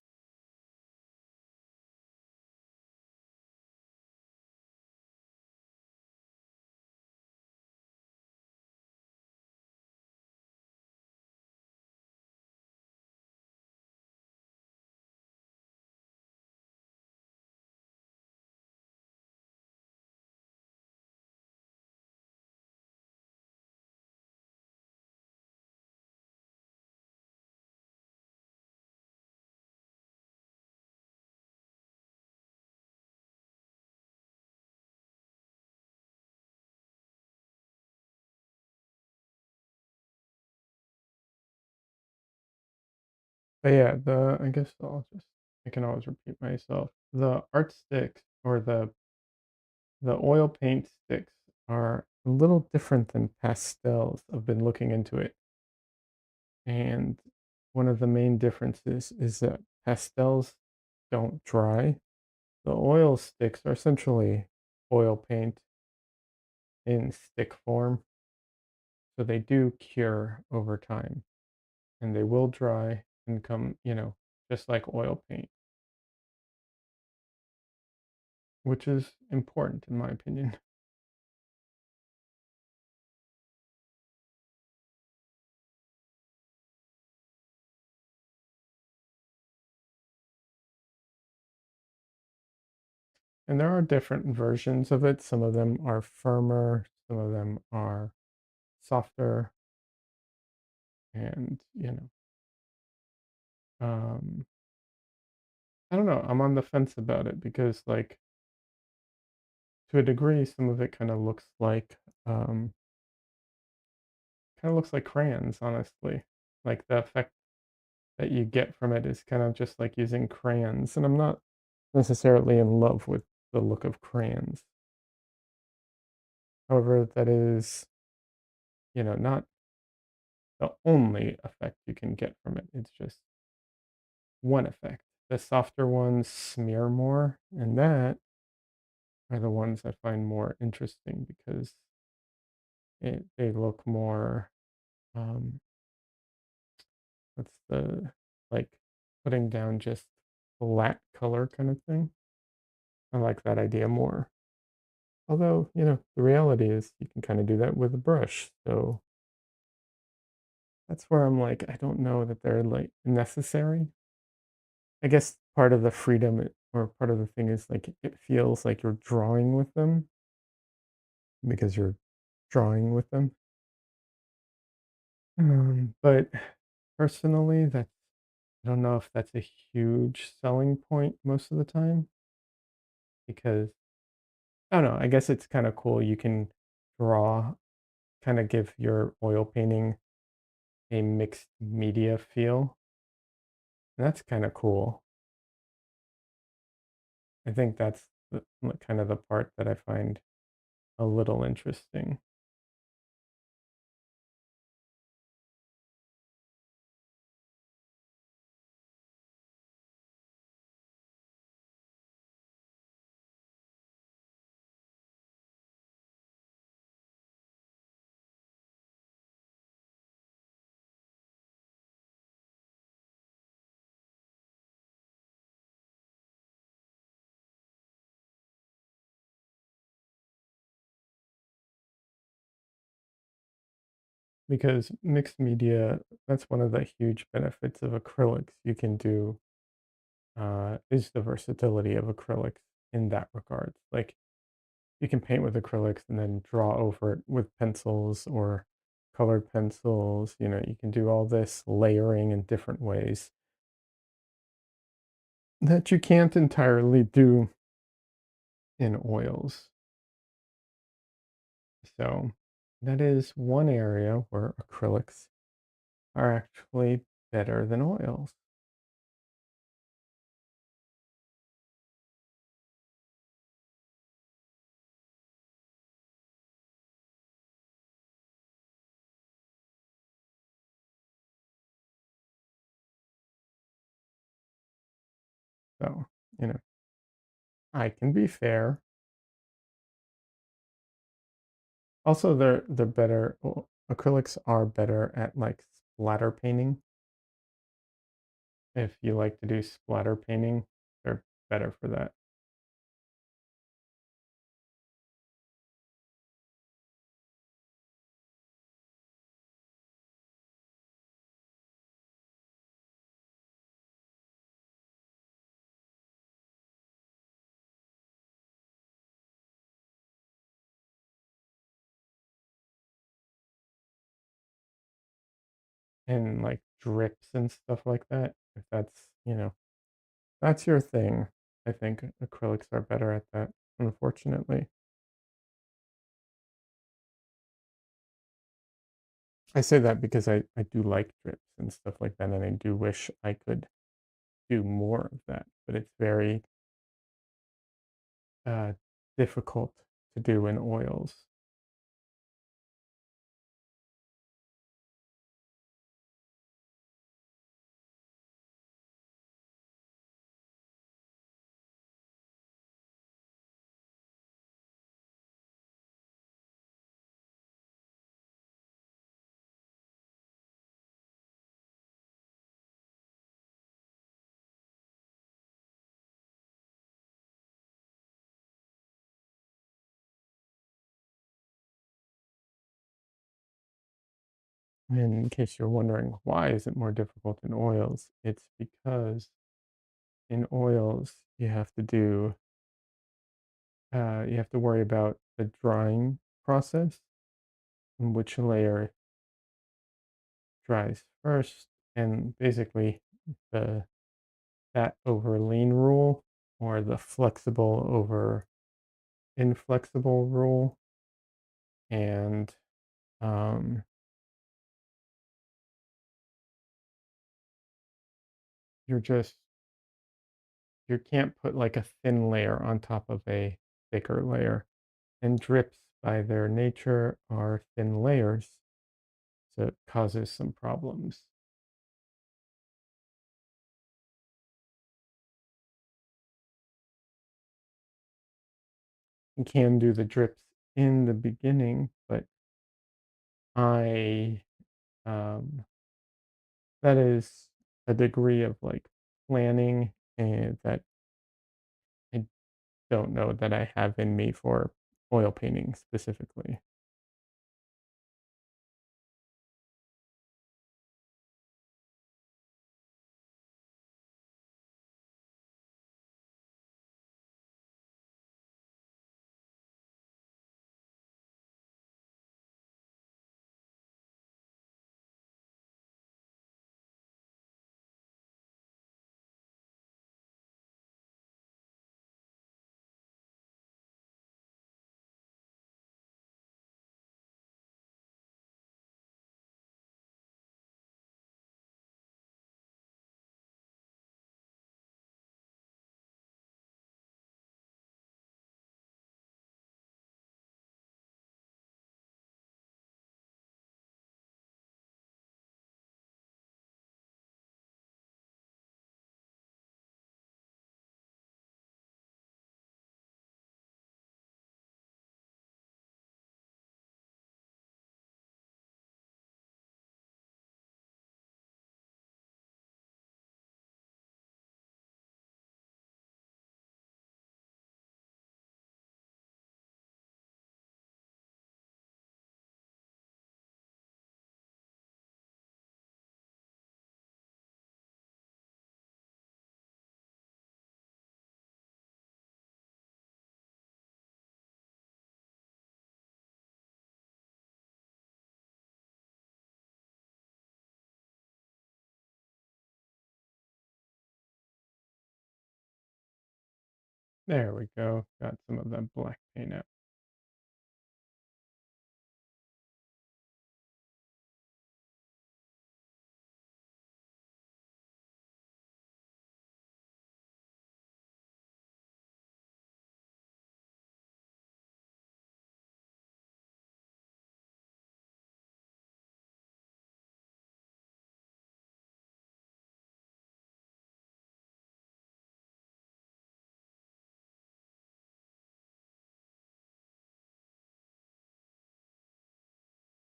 But yeah, I guess I can always repeat myself. The art sticks or the oil paint sticks are a little different than pastels. I've been looking into it, and one of the main differences is that pastels don't dry. The oil sticks are essentially oil paint in stick form, so they do cure over time, and they will dry and come, just like oil paint, which is important in my opinion. And there are different versions of it. Some of them are firmer, some of them are softer, and um, I don't know. I'm on the fence about it because, like, to a degree, some of it um, kind of looks like crayons, honestly. Like the effect that you get from it is kind of just like using crayons, and I'm not necessarily in love with the look of crayons. However, that is, not the only effect you can get from it. It's just one effect. The softer ones smear more, and that are the ones I find more interesting because they look more, um, what's the, like, putting down just flat color kind of thing. I like that idea more. Although, the reality is you can kind of do that with a brush. So that's where I'm like, I don't know that they're like necessary. I guess part of the or part of the thing is like it feels like you're drawing with them because you're drawing with them. But personally, I don't know if that's a huge selling point most of the time because I don't know. I guess it's kind of cool. You can draw, kind of give your oil painting a mixed media feel. And that's kind of cool. I think that's kind of the part that I find a little interesting. Because mixed media, that's one of the huge benefits of acrylics. You can do is the versatility of acrylics in that regard. Like you can paint with acrylics and then draw over it with pencils or colored pencils. You can do all this layering in different ways that you can't entirely do in oils. So that is one area where acrylics are actually better than oils. So, you know, I can be fair. Also, they're better. Well, acrylics are better at like splatter painting. If you like to do splatter painting, they're better for that. And like drips and stuff like that. If that's your thing, I think acrylics are better at that, unfortunately. I say that because I do like drips and stuff like that, and I do wish I could do more of that, but it's very uh, difficult to do in oils. In case you're wondering why is it more difficult in oils, it's because in oils you have to worry about the drying process and which layer dries first, and basically the fat over lean rule or the flexible over inflexible rule, and um, you're just you can't put like a thin layer on top of a thicker layer. And drips, by their nature, are thin layers, so it causes some problems. You can do the drips in the beginning, but I that is a degree of like planning and that I don't know that I have in me for oil painting specifically. There we go. Got some of that black paint out.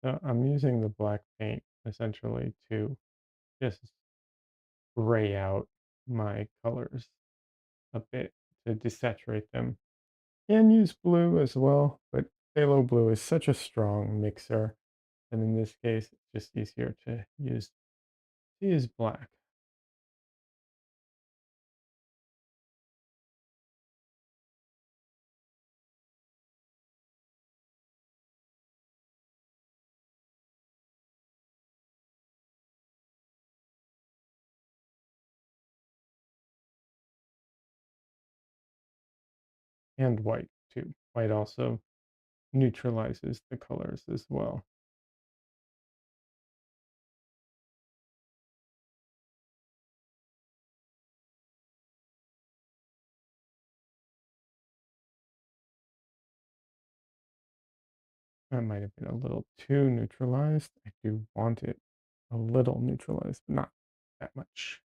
So I'm using the black paint essentially to just gray out my colors a bit to desaturate them. Can use blue as well, but phthalo blue is such a strong mixer, and in this case, it's just easier to use black. And white too. White also neutralizes the colors as well. That might have been a little too neutralized. I do want it a little neutralized, but not that much.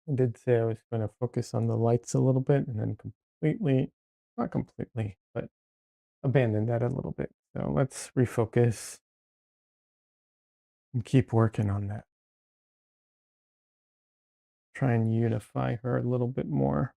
I did say I was going to focus on the lights a little bit and then completely, not completely, but abandon that a little bit. So let's refocus and keep working on that. Try and unify her a little bit more.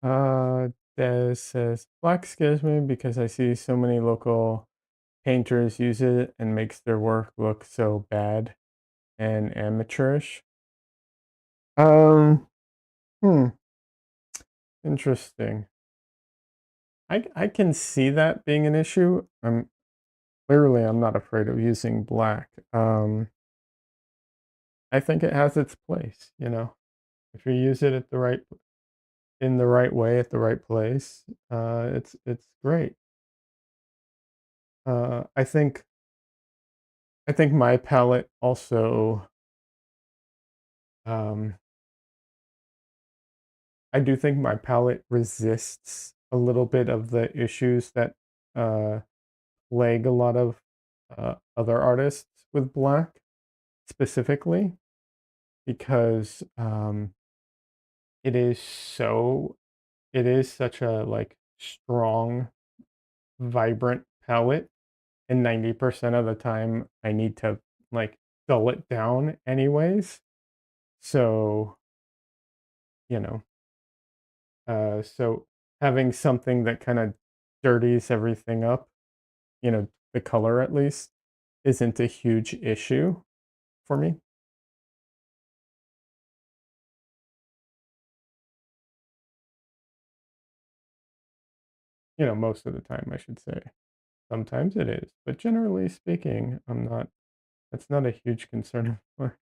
Uh, Des says, black scares me because I see so many local painters use it and makes their work look so bad and amateurish. Um, hmm, interesting. I can see that being an issue. I'm not afraid of using black. I think it has its place, you know. If you use it at the right in the right way at the right place, it's great. I think my palette also um I do think my palette resists a little bit of the issues that uh plague a lot of other artists with black specifically because it is so it is such a like strong vibrant palette and 90% of the time I need to like dull it down anyways. So, you know, so having something that kind of dirties everything up, you know, the color at least, isn't a huge issue for me. You know, most of the time, I should say. Sometimes it is, but generally speaking, I'm not That's not a huge concern of mine.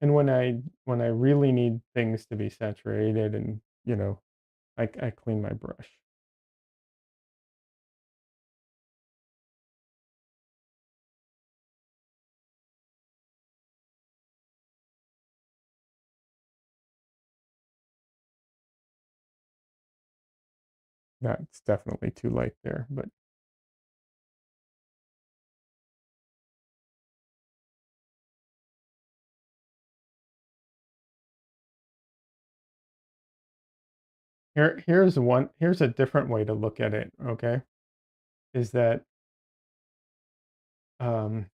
And when I really need things to be saturated and, I clean my brush. That's definitely too light there, but here's a different way to look at it, okay? Is that, um,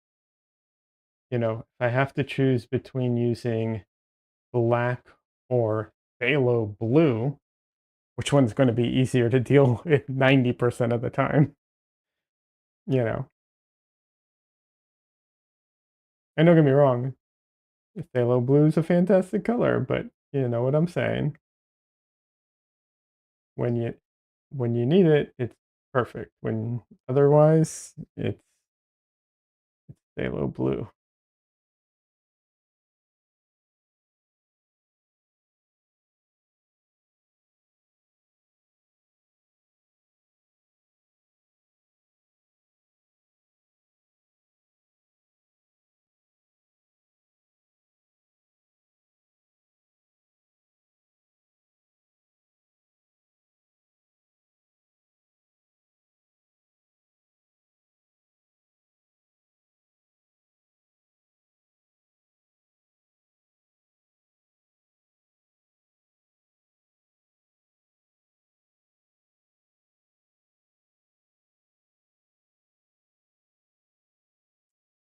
if I have to choose between using black or phthalo blue, which one's gonna be easier to deal with 90% of the time, you know? And don't get me wrong, phthalo blue is a fantastic color, but you know what I'm saying. When you need it, it's perfect. When otherwise, it's phthalo blue.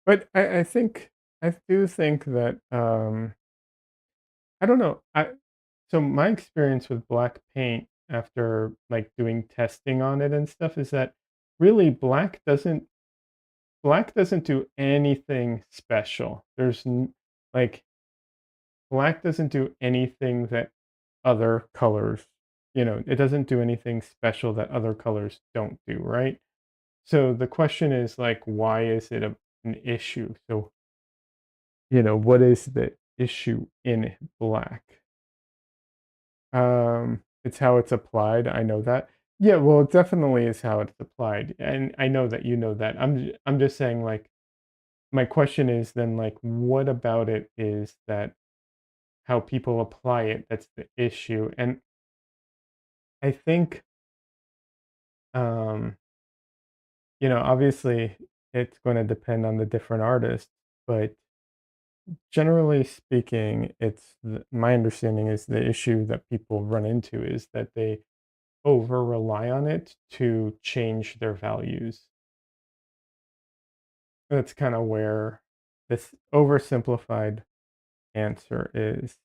But I do think that, I don't know, so my experience with black paint after, like, doing testing on it and stuff is that really black doesn't do anything special. Like, black doesn't do anything that other colors, it doesn't do anything special that other colors don't do, right? So the question is, like, why is it an issue? So, what is the issue in black? It's how it's applied, I know that. Yeah, well, it definitely is how it's applied, and I know that you know that. I'm just saying, like, my question is then, like, what about it is that how people apply it that's the issue? And I think, um, obviously, it's gonna depend on the different artists, but generally speaking, my understanding is the issue that people run into is that they over rely on it to change their values. That's kind of where this oversimplified answer is.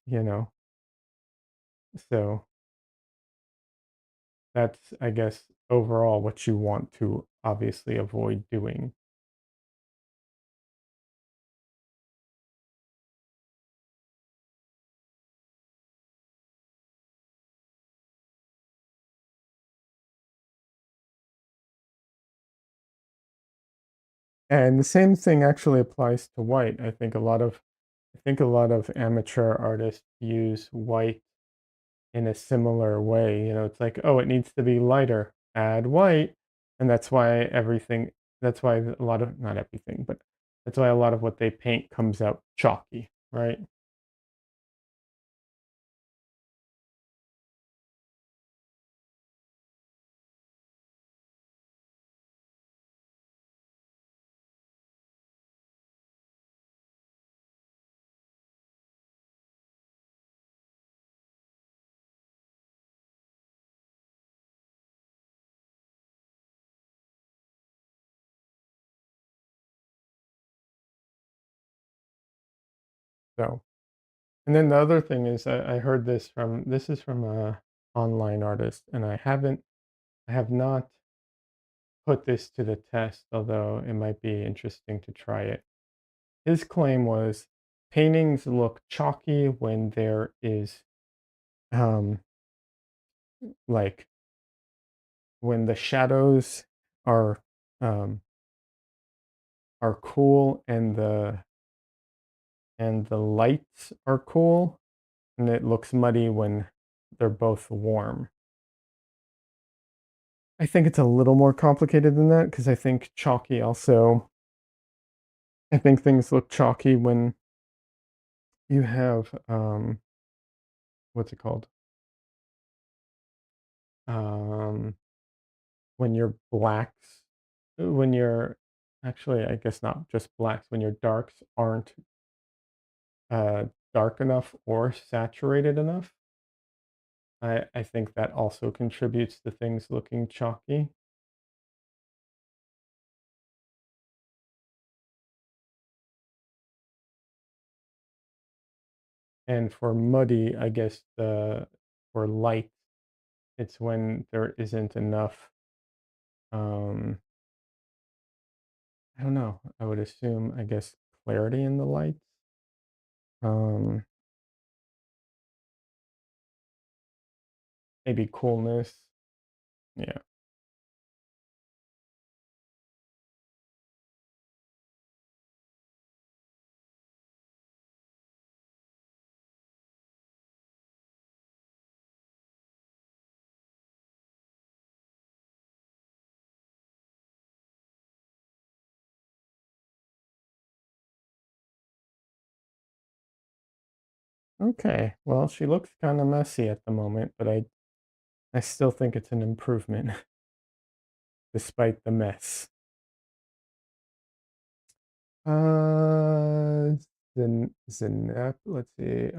So that's, I guess, overall what you want to obviously avoid doing. And the same thing actually applies to white. I think a lot of amateur artists use white in a similar way. It's like, oh, it needs to be lighter, add white. And that's why a lot of, not everything, but that's why a lot of what they paint comes out chalky, right? So, and then the other thing is, I heard this is from a online artist, and I have not put this to the test, although it might be interesting to try it. His claim was paintings look chalky when there is, um, like when the shadows are um, are cool and the lights are cool, and it looks muddy when they're both warm. I think it's a little more complicated than that because I think chalky also. I think things look chalky when you have what's it called? Um, when your blacks, when you're actually, I guess not just blacks, when your darks aren't uh, dark enough or saturated enough. I think that also contributes to things looking chalky. And for muddy, I guess for light, it's when there isn't enough. Um, I don't know. I would assume, I guess, clarity in the lights. Um, maybe coolness. Yeah. Okay. Well, she looks kind of messy at the moment, but I still think it's an improvement despite the mess. Uh, Zenep. Let's see.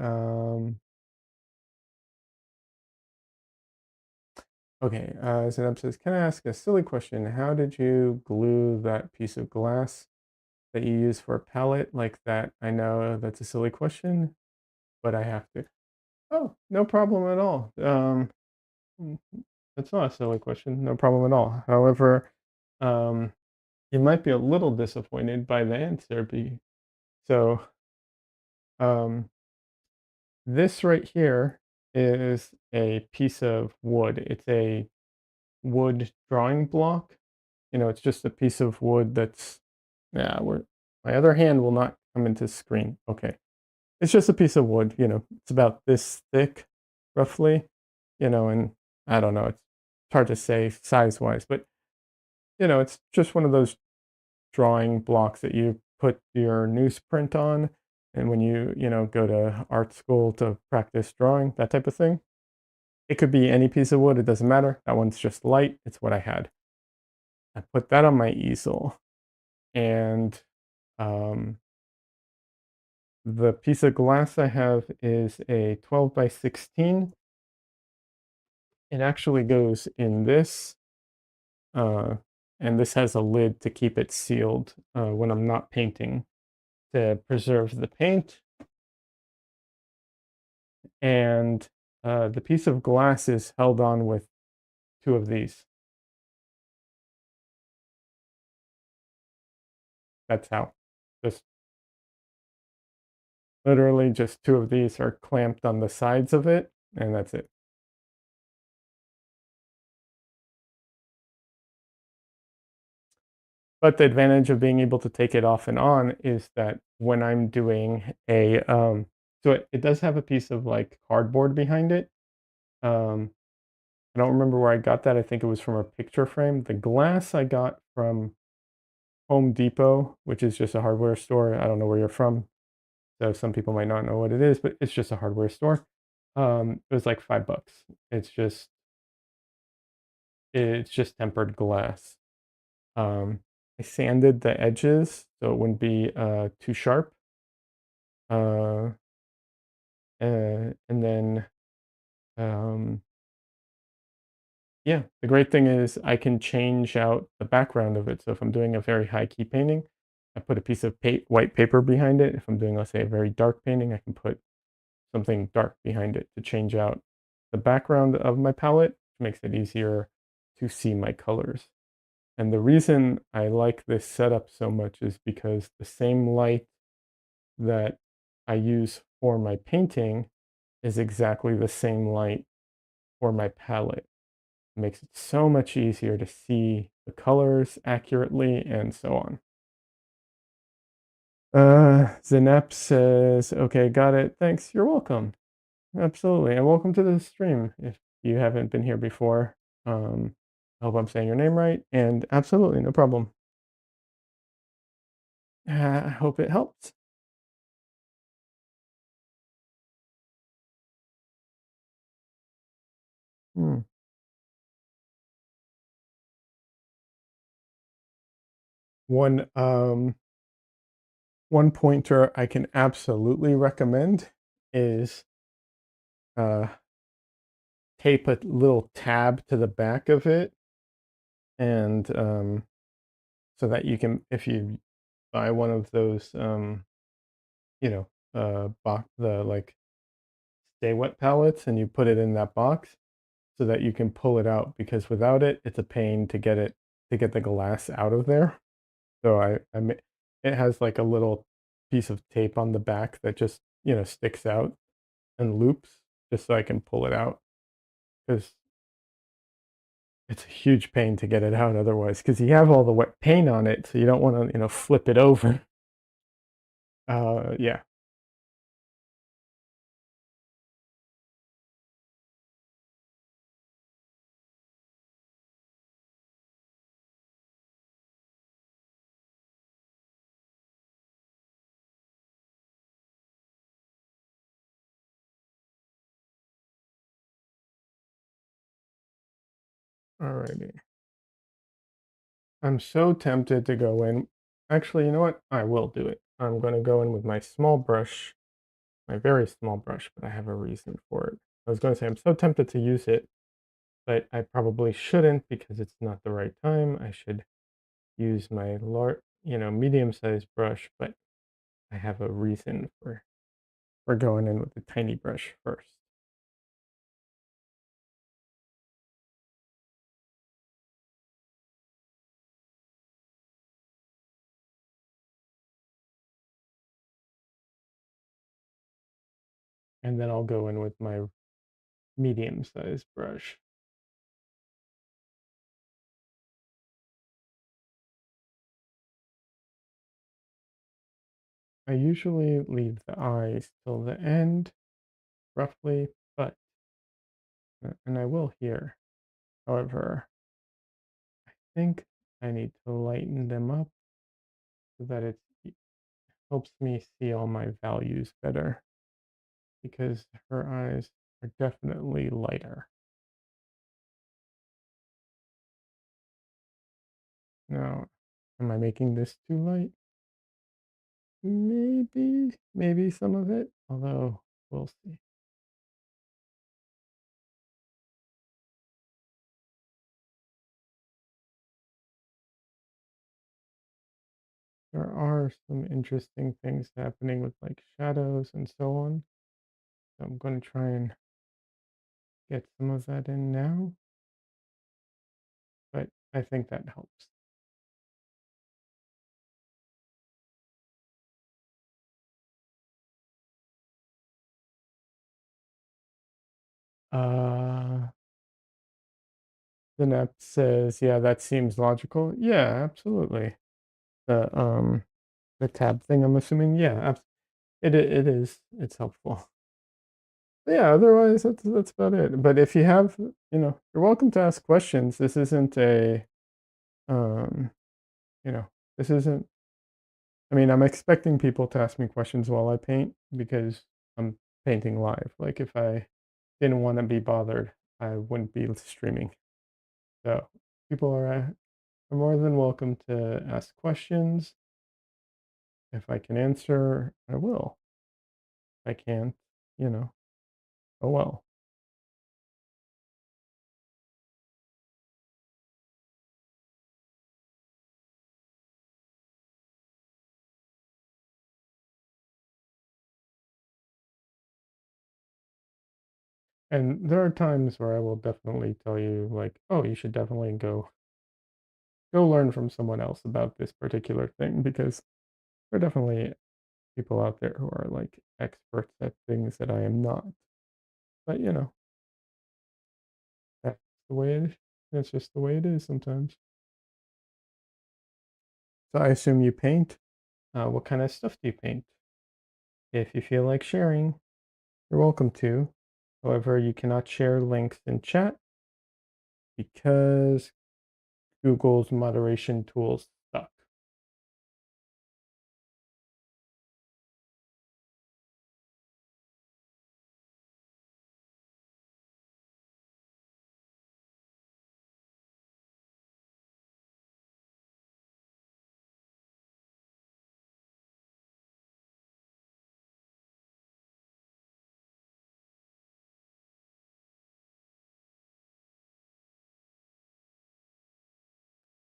Okay. Zenep says, "Can I ask a silly question? How did you glue that piece of glass that you use for a palette like that? I know that's a silly question, but I have to." Oh, no problem at all. Mm, that's not a silly question. No problem at all. However, um, you might be a little disappointed by the answer. So, um, this right here is a piece of wood. It's a wood drawing block. It's just a piece of wood that's, yeah, my other hand will not come into screen. Okay. It's just a piece of wood, it's about this thick, roughly, and I don't know, it's hard to say size wise, but it's just one of those drawing blocks that you put your newsprint on. And when you go to art school to practice drawing, that type of thing, it could be any piece of wood. It doesn't matter. That one's just light. It's what I had. I put that on my easel. And um, the piece of glass I have is a 12 by 16. It actually goes in this, uh, and this has a lid to keep it sealed when I'm not painting to preserve the paint. And the piece of glass is held on with two of these. That's how. Just literally just two of these are clamped on the sides of it, and that's it. But the advantage of being able to take it off and on is that when I'm doing so it does have a piece of like cardboard behind it. Um, I don't remember where I got that. I think it was from a picture frame. The glass I got from Home Depot, which is just a hardware store. I don't know where you're from, so some people might not know what it is, but it's just a hardware store. It was like $5. It's just tempered glass. Um, I sanded the edges so it wouldn't be too sharp. Uh, and then um, yeah, the great thing is I can change out the background of it. So if I'm doing a very high key painting, I put a piece of white paper behind it. If I'm doing, let's say, a very dark painting, I can put something dark behind it to change out the background of my palette, which makes it easier to see my colors. And the reason I like this setup so much is because the same light that I use for my painting is exactly the same light for my palette. It makes it so much easier to see the colors accurately and so on. Zenep says, "Okay, got it. Thanks. You're welcome. Absolutely, and welcome to the stream if you haven't been here before. I hope I'm saying your name right, and absolutely, no problem. I hope it helps." Hmm. One, one pointer I can absolutely recommend is, uh, tape a little tab to the back of it, and, so that you can if you buy one of those, you know, like, Stay Wet palettes and you put it in that box so that you can pull it out, because without it, it's a pain to get the glass out of there. So I ma it has, like, a little piece of tape on the back that just, sticks out and loops just so I can pull it out, because it's a huge pain to get it out otherwise, because you have all the wet paint on it, so you don't wanna, flip it over. Yeah. Alrighty. I'm so tempted to go in. Actually, you know what? I will do it. I'm gonna go in with my small brush, my very small brush, but I have a reason for it. I was gonna say I'm so tempted to use it, but I probably shouldn't because it's not the right time. I should use my medium-sized brush, but I have a reason for going in with the tiny brush first. And then I'll go in with my medium-sized brush. I usually leave the eyes till the end, roughly, but and I will here. However, I think I need to lighten them up so that it helps me see all my values better, because her eyes are definitely lighter. Now, am I making this too light? Maybe some of it, although we'll see. There are some interesting things happening with like shadows and so on. So I'm going to try and get some of that in now, but I think that helps. Uh, the net says, yeah, that seems logical. Yeah, absolutely. The um the tab thing, I'm assuming. Yeah, it is. It's helpful. Yeah, otherwise that's about it. But if you have, you're welcome to ask questions. This isn't a um, you know, this isn't I mean, I'm expecting people to ask me questions while I paint because I'm painting live. Like if I didn't want to be bothered, I wouldn't be streaming. So people are more than welcome to ask questions. If I can answer, I will. If I can't, you know, oh well. And there are times where I will definitely tell you like, "Oh, you should definitely go learn from someone else about this particular thing," because there are definitely people out there who are like experts at things that I am not. But, that's the way it is. It's just the way it is sometimes. So I assume you paint. What kind of stuff do you paint? If you feel like sharing, you're welcome to. However, you cannot share links in chat because Google's moderation tools suck.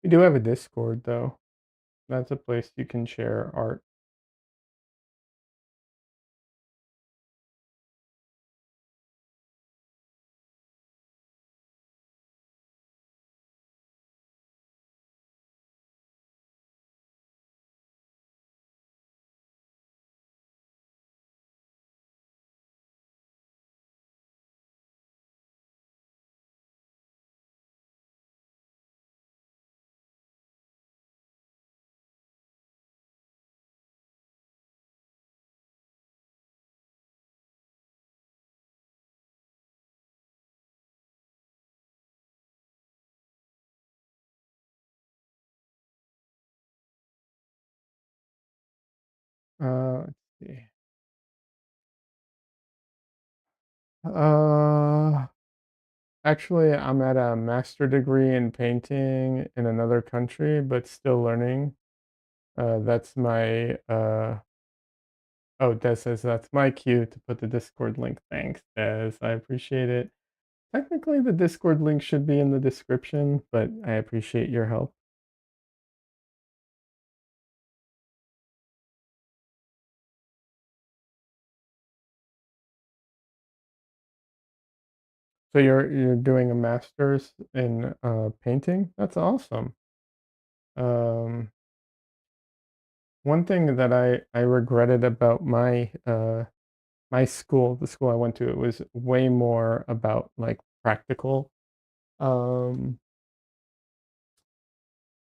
We do have a Discord though. That's a place you can share art. Let's see. Uh, Actually, I'm at a master degree in painting in another country, but still learning. That's my Oh, Des says that's my cue to put the Discord link. Thanks, Des. I appreciate it. Technically, the Discord link should be in the description, but I appreciate your help. So you're doing a master's in painting? That's awesome. Um, One thing that I regretted about my school, the school I went to, it was way more about like practical. Um,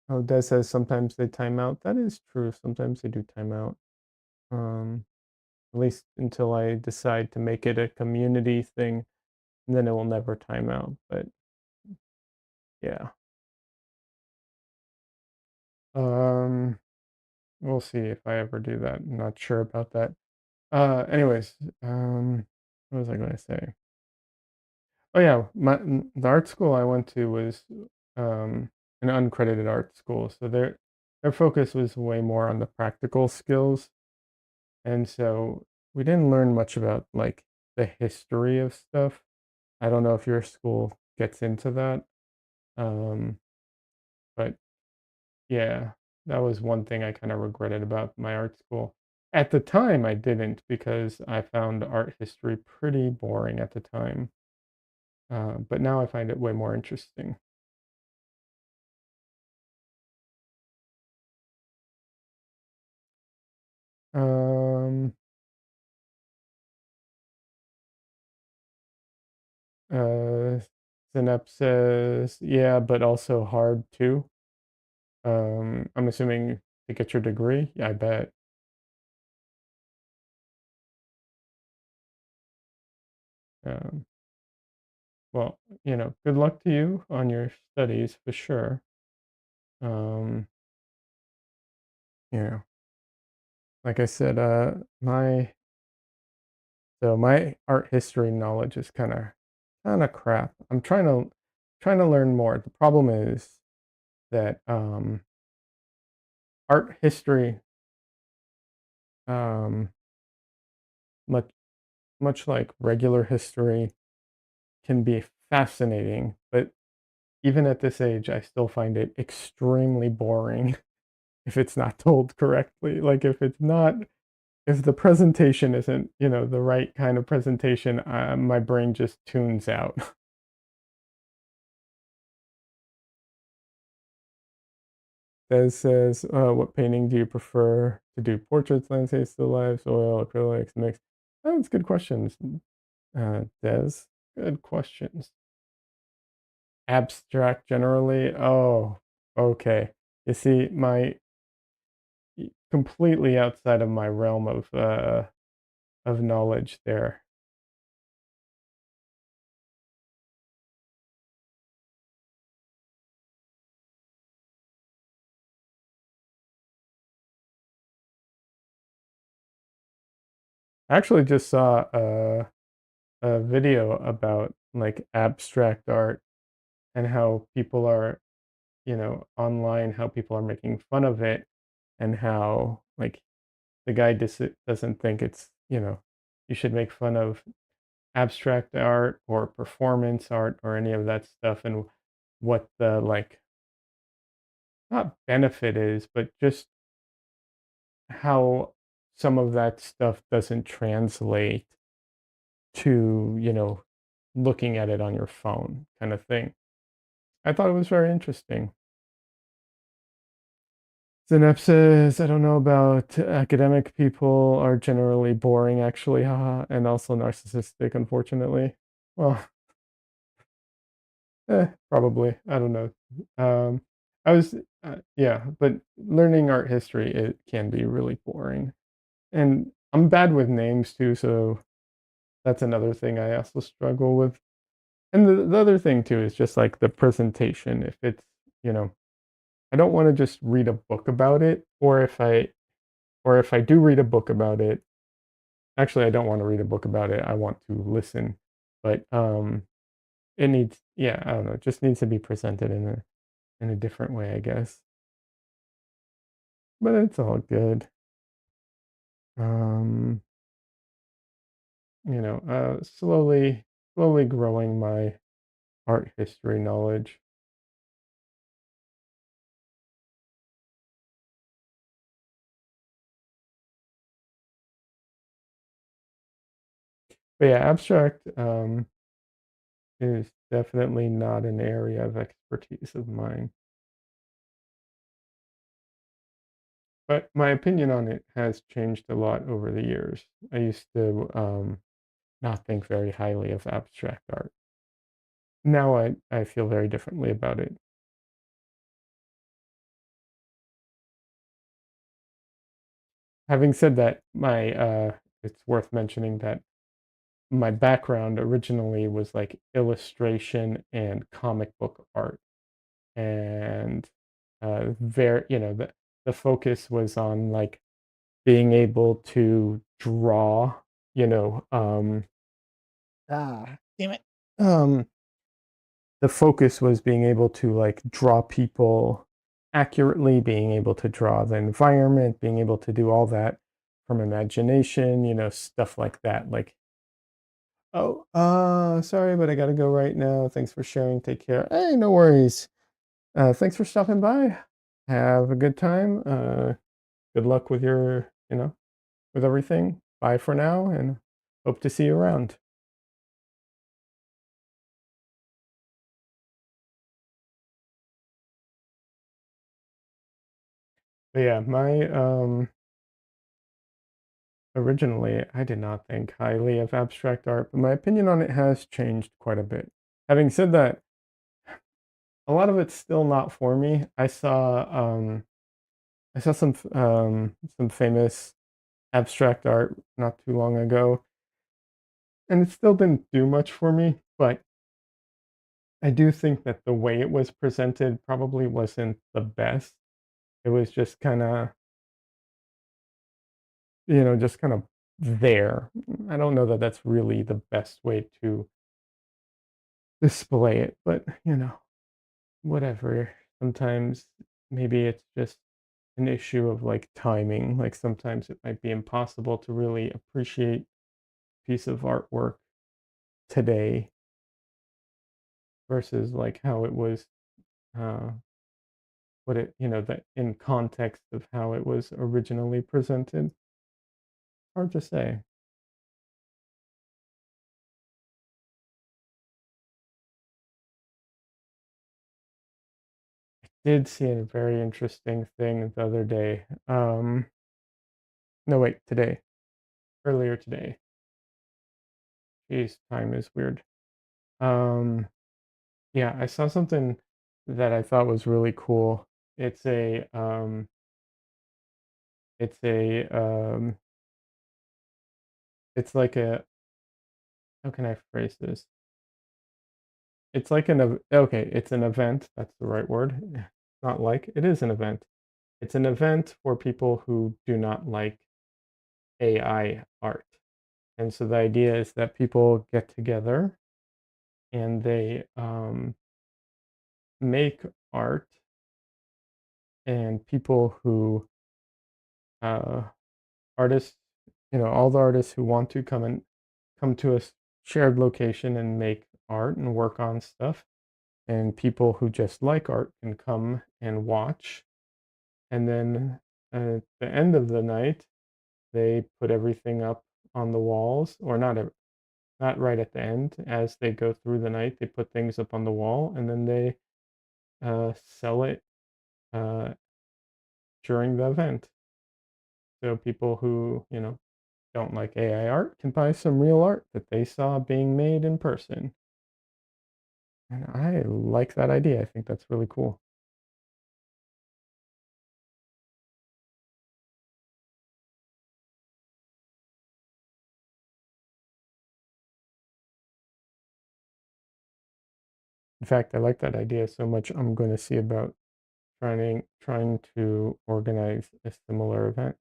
oh, Des says sometimes they time out. That is true. Sometimes they do time out. Um, at least until I decide to make it a community thing, and then it will never time out. But yeah, um, we'll see if I ever do that. I'm not sure about that. Anyways, what was I going to say? Oh yeah, the art school I went to was an uncredited art school, so their focus was way more on the practical skills, and so we didn't learn much about like the history of stuff. I don't know if your school gets into that, um, but yeah, that was one thing I kind of regretted about my art school. At the time, I didn't because I found art history pretty boring at the time, but now I find it way more interesting. Um, uh, Synapses, yeah, but also hard too. I'm assuming to get your degree. Yeah, I bet. Um, well, good luck to you on your studies for sure. Um, you know, like I said, my art history knowledge is kind of crap. I'm trying to learn more. The problem is that art history, um, much much like regular history, can be fascinating, but even at this age, I still find it extremely boring if it's not told correctly. Like if the presentation isn't, the right kind of presentation, my brain just tunes out. Des says, "What painting do you prefer to do? Portraits, landscapes, still lifes, oil, acrylics, mixed?" Oh, that's good questions, Des. Good questions. Abstract generally? Oh, okay. You see, completely outside of my realm of knowledge there. I actually just saw a video about like abstract art and how people are, online, how people are making fun of it and how like the guy doesn't think it's, you should make fun of abstract art or performance art or any of that stuff and what the like not benefit is, but just how some of that stuff doesn't translate to, looking at it on your phone kind of thing. I thought it was very interesting. Synapses, I don't know about academic people are generally boring actually, haha, and also narcissistic, unfortunately. Well, probably. I don't know. Um, I was, yeah, but learning art history, it can be really boring. And I'm bad with names too, so that's another thing I also struggle with. And the other thing too is just like the presentation. If it's, you know, I don't want to just read a book about it, or if I do read a book about it, actually I don't want to read a book about it. I want to listen. But it needs, yeah, I don't know, it just needs to be presented in a different way, I guess. But it's all good. Um, slowly growing my art history knowledge. But yeah, abstract is definitely not an area of expertise of mine. But my opinion on it has changed a lot over the years. I used to not think very highly of abstract art. Now I feel very differently about it. Having said that, my it's worth mentioning that my background originally was like illustration and comic book art. And very, the focus was on like being able to draw, you know, damn it. Um, the focus was being able to like draw people accurately, being able to draw the environment, being able to do all that from imagination, stuff like that. Like, oh, sorry, but I gotta go right now. Thanks for sharing. Take care. Hey, no worries. Thanks for stopping by. Have a good time. Good luck with with everything. Bye for now, and hope to see you around. But yeah, my originally I did not think highly of abstract art, but my opinion on it has changed quite a bit. Having said that, a lot of it's still not for me. I saw some famous abstract art not too long ago, and it still didn't do much for me, but I do think that the way it was presented probably wasn't the best. It was just kind of there. I don't know that that's really the best way to display it, but whatever. Sometimes maybe it's just an issue of like timing. Like sometimes it might be impossible to really appreciate a piece of artwork today versus like how it was uh what it that in context of how it was originally presented. Hard to say. Did see a very interesting thing the other day. No, wait, today. Earlier today. Jeez, time is weird. Um, Yeah, I saw something that I thought was really cool. It's a um it's a it's like a how can I phrase this? It's like okay, it's an event, that's the right word. Not like, it is an event. It's an event for people who do not like AI art. And so the idea is that people get together and they make art, and people who uh, artists, all the artists who want to come to a shared location and make art and work on stuff, and people who just like art can come and watch. And then at the end of the night, they put everything up on the walls, or not right at the end. As they go through the night, they put things up on the wall, and then they sell it uh, during the event. So people who, don't like AI art can buy some real art that they saw being made in person. And I like that idea. I think that's really cool. In fact, I like that idea so much. I'm going to see about trying to organize a similar event,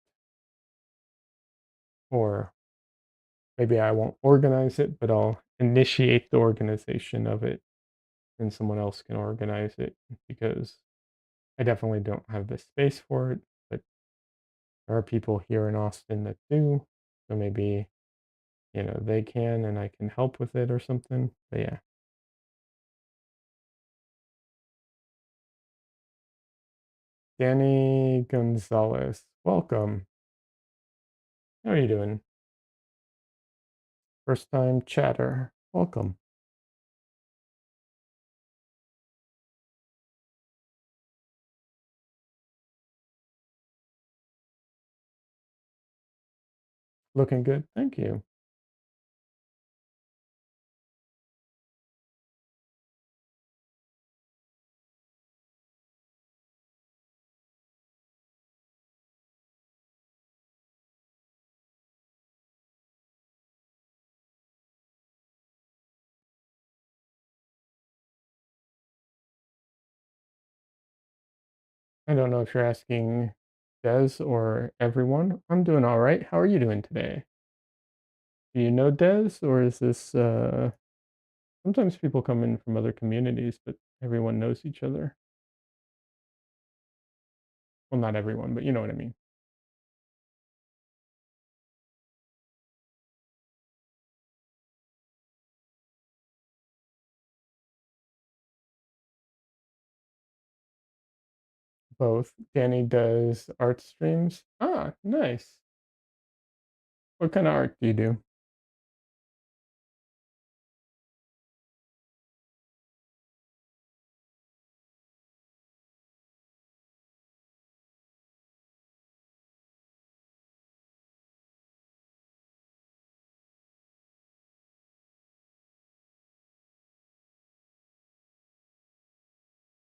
or maybe I won't organize it, but I'll initiate the organization of it, and someone else can organize it, because I definitely don't have the space for it, but there are people here in Austin that do. So maybe, they can and I can help with it or something. But yeah. Danny Gonzalez, welcome. How are you doing? First time chatter. Welcome. Looking good. Thank you. I don't know if you're asking Des or everyone. I'm doing all right. How are you doing today? Do you know Des, or is this sometimes people come in from other communities, but everyone knows each other? Well, not everyone, but you know what I mean. Both. Danny does art streams. Ah, nice. What kind of art do you do?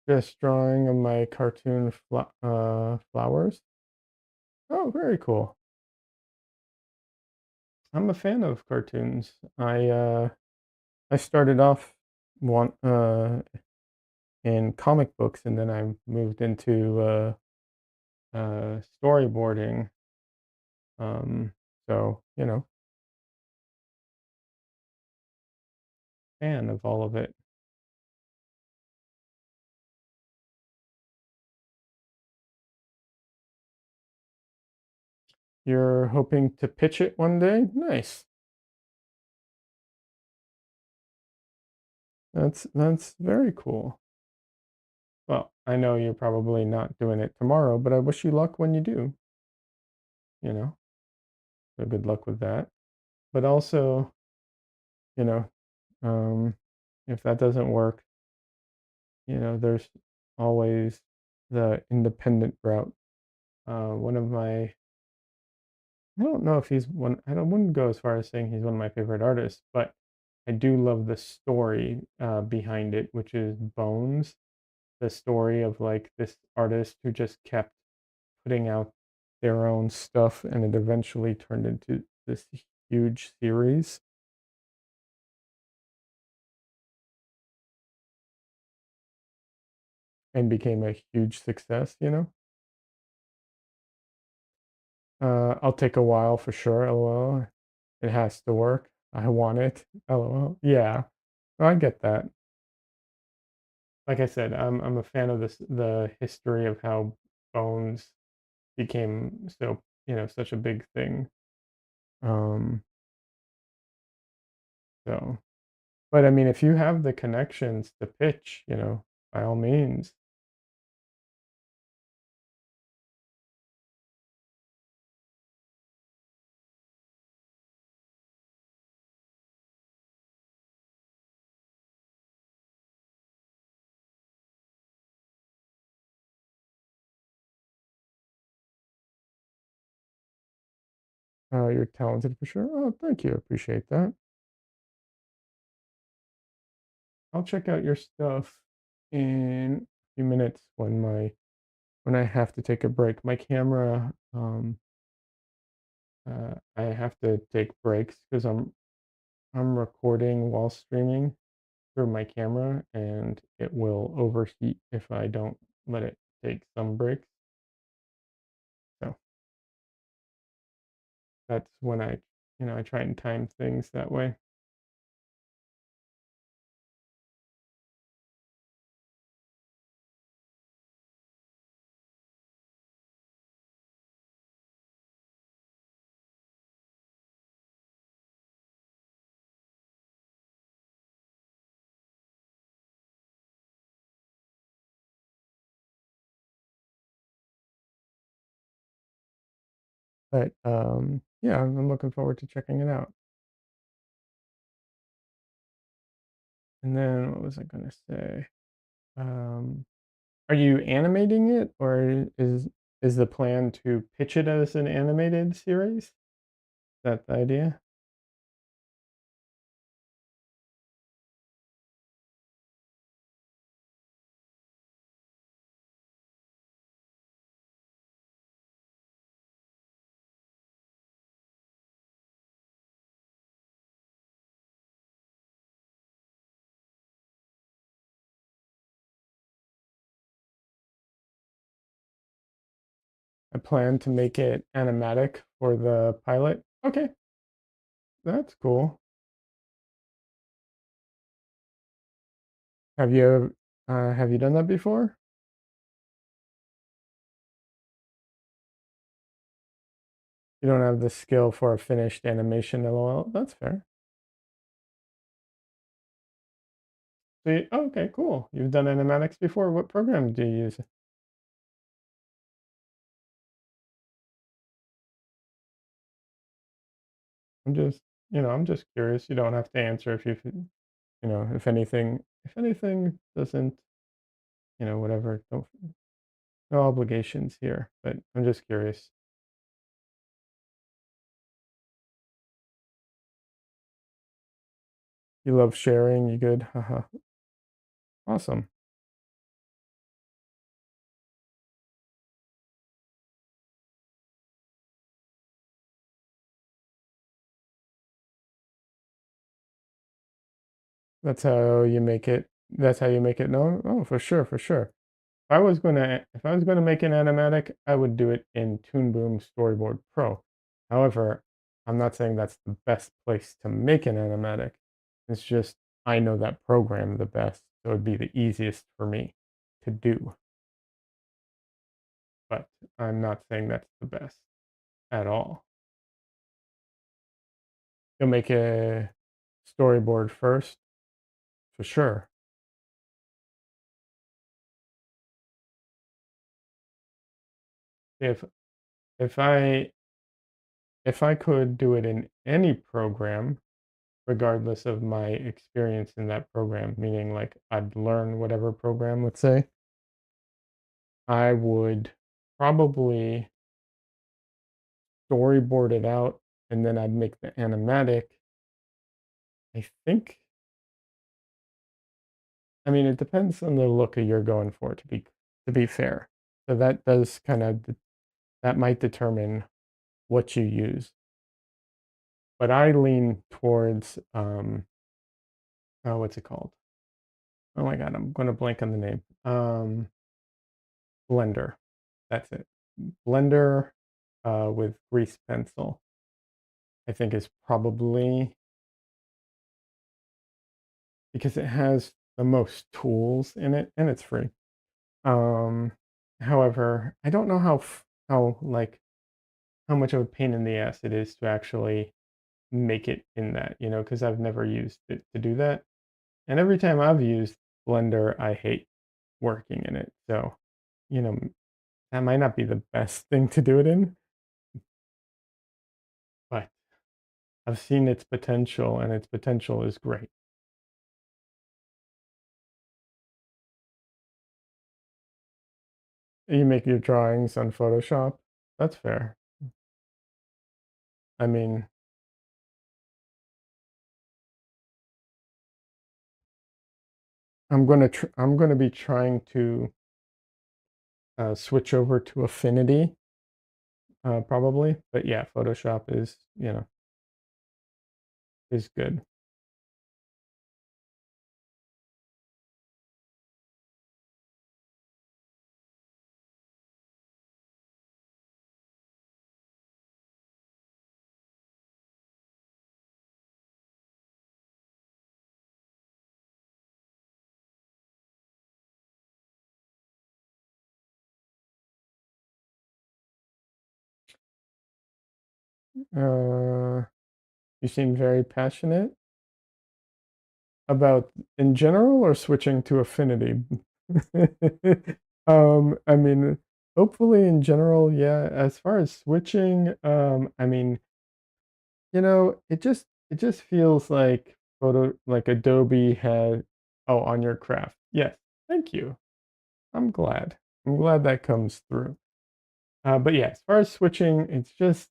Just drawing of my cartoon flowers. Oh, very cool. I'm a fan of cartoons. I started off one in comic books, and then I moved into storyboarding. Um, so fan of all of it. You're hoping to pitch it one day? Nice. That's very cool. Well, I know you're probably not doing it tomorrow, but I wish you luck when you do. You know, so good luck with that. But also, you know, um, if that doesn't work, there's always the independent route. One of my, I don't know if he's one. I don't wouldn't go as far as saying he's one of my favorite artists, but I do love the story behind it, which is Bones, the story of like this artist who just kept putting out their own stuff, and it eventually turned into this huge series and became a huge success. I'll take a while for sure, LOL. It has to work. I want it, LOL. Yeah, no, I get that. Like I said, I'm a fan of the history of how Bones became such a big thing. Um, so, but I mean, if you have the connections to pitch, by all means. You're talented for sure. Oh, thank you. Appreciate that. I'll check out your stuff in a few minutes when I have to take a break. My camera, I have to take breaks because I'm recording while streaming through my camera, and it will overheat if I don't let it take some breaks. So that's when I try and time things that way. But yeah, I'm looking forward to checking it out. And then what was I gonna say? Um, are you animating it, or is the plan to pitch it as an animated series? Is that the idea? I plan to make it animatic for the pilot. Okay, that's cool. Have you done that before? You don't have the skill for a finished animation, LOL. That's fair. Okay, cool. You've done animatics before. What program do you use? I'm just curious. You don't have to answer if anything doesn't, whatever. Don't, no obligations here, but I'm just curious. You love sharing. You good? Haha. Awesome. That's how you make it known? Oh, for sure, for sure. If I was gonna make an animatic, I would do it in Toon Boom Storyboard Pro. However, I'm not saying that's the best place to make an animatic. It's just I know that program the best, so it'd be the easiest for me to do. But I'm not saying that's the best at all. You'll make a storyboard first, for sure. If if I if I could do it in any program, regardless of my experience in that program, meaning like I'd learn whatever program, let's say, I would probably storyboard it out, and then I'd make the animatic I think, I mean, it depends on the look that you're going for, to be fair. So that does kinda that might determine what you use. But I lean towards, oh, what's it called? Oh my god, I'm gonna blank on the name. Blender. That's it. Blender, with grease pencil, I think is probably because it has the most tools in it and it's free. Um, However, I don't know like, how much of a pain in the ass it is to actually make it in that, because I've never used it to do that. And every time I've used Blender, I hate working in it. So, you know, that might not be the best thing to do it in, but I've seen its potential and its potential is great. You make your drawings on Photoshop. That's fair. I mean, I'm gonna be trying to switch over to Affinity, probably. But yeah, Photoshop is, is good. Uh, you seem very passionate about in general or switching to Affinity. I mean, hopefully in general, yeah. As far as switching, I mean, it just feels like Adobe had, oh, on your craft. Yes, thank you. I'm glad. I'm glad that comes through. But yeah, as far as switching, it's just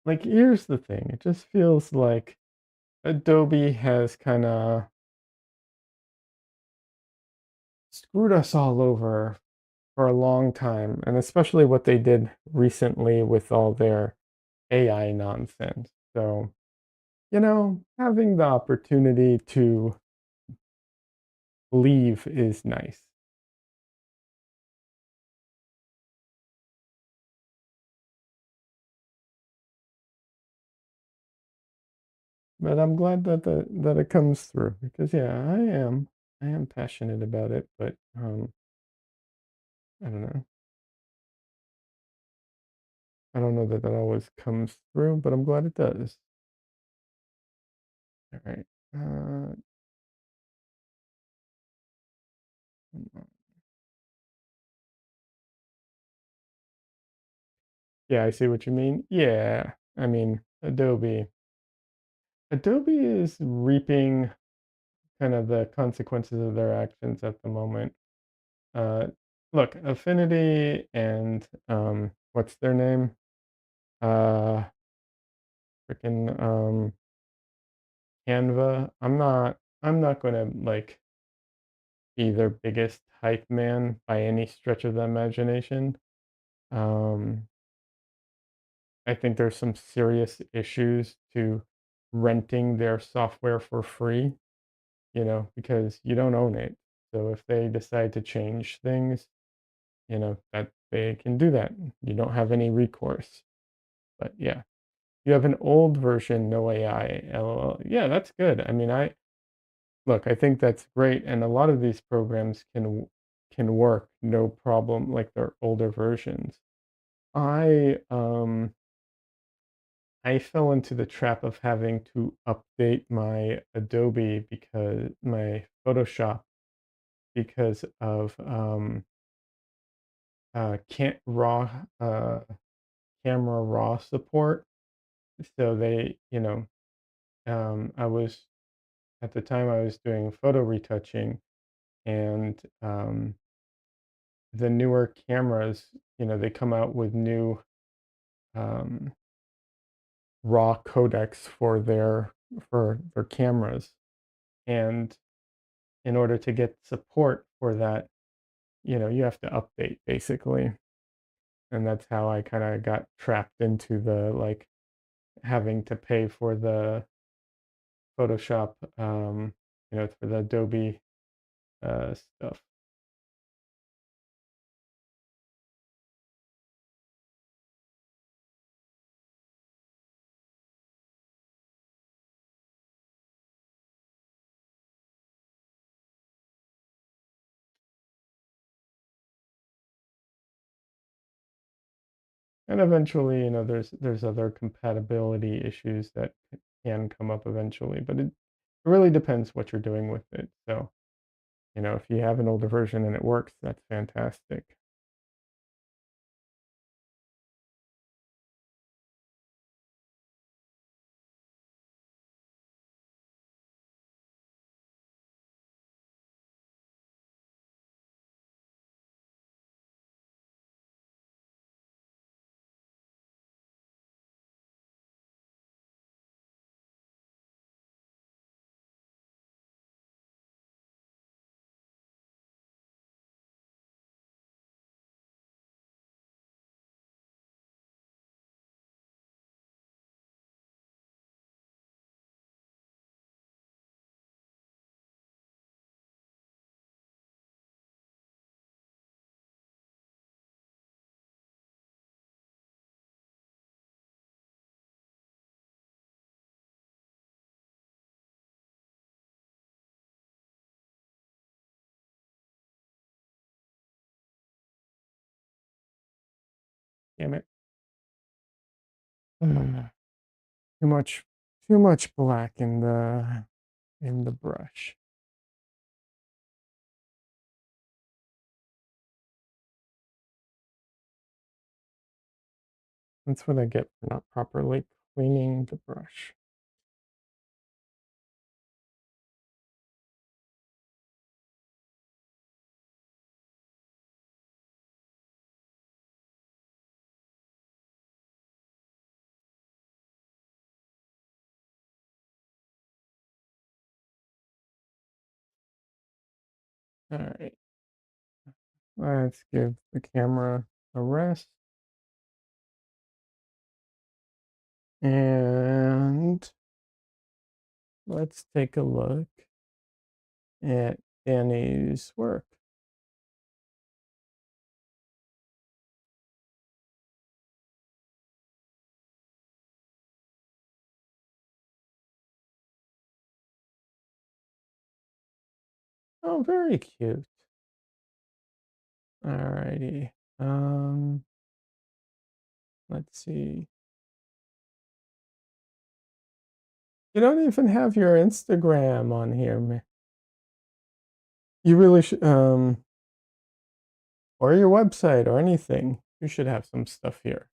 like here's the thing. It just feels like Adobe has kind of screwed us all over for a long time, and especially what they did recently with all their AI nonsense. So, having the opportunity to leave is nice. But I'm glad that it comes through because yeah, I am passionate about it, but I don't know. I don't know that that always comes through, but I'm glad it does. All right. Uh, yeah, I see what you mean. Yeah, I mean, Adobe is reaping kind of the consequences of their actions at the moment. Uh, Look, Affinity and what's their name? Uh, Freaking Canva. I'm not going to like be their biggest hype man by any stretch of the imagination. Um, I think there's some serious issues to renting their software for free, because you don't own it. So if they decide to change things, that they can do that. You don't have any recourse. But yeah, you have an old version, no AI, LOL. Yeah, that's good. I mean, I think that's great, and a lot of these programs can work no problem, like their older versions. I I fell into the trap of having to update my Adobe because my Photoshop because of can't raw camera raw support. So I was at the time I was doing photo retouching, and the newer cameras, they come out with new um, raw codecs for their for cameras, and in order to get support for that, you have to update basically, and that's how I kinda got trapped into the, like, having to pay for the Photoshop, for the Adobe, stuff. And eventually, there's other compatibility issues that can come up eventually, but it really depends what you're doing with it. So, if you have an older version and it works, that's fantastic. Damn it. Too much too much black in the brush. That's what I get for not properly cleaning the brush. All right. Let's give the camera a rest. And let's take a look at Danny's work. Oh, very cute. Alrighty. Um, let's see. You don't even have your Instagram on here, man. You really should, or your website or anything. You should have some stuff here.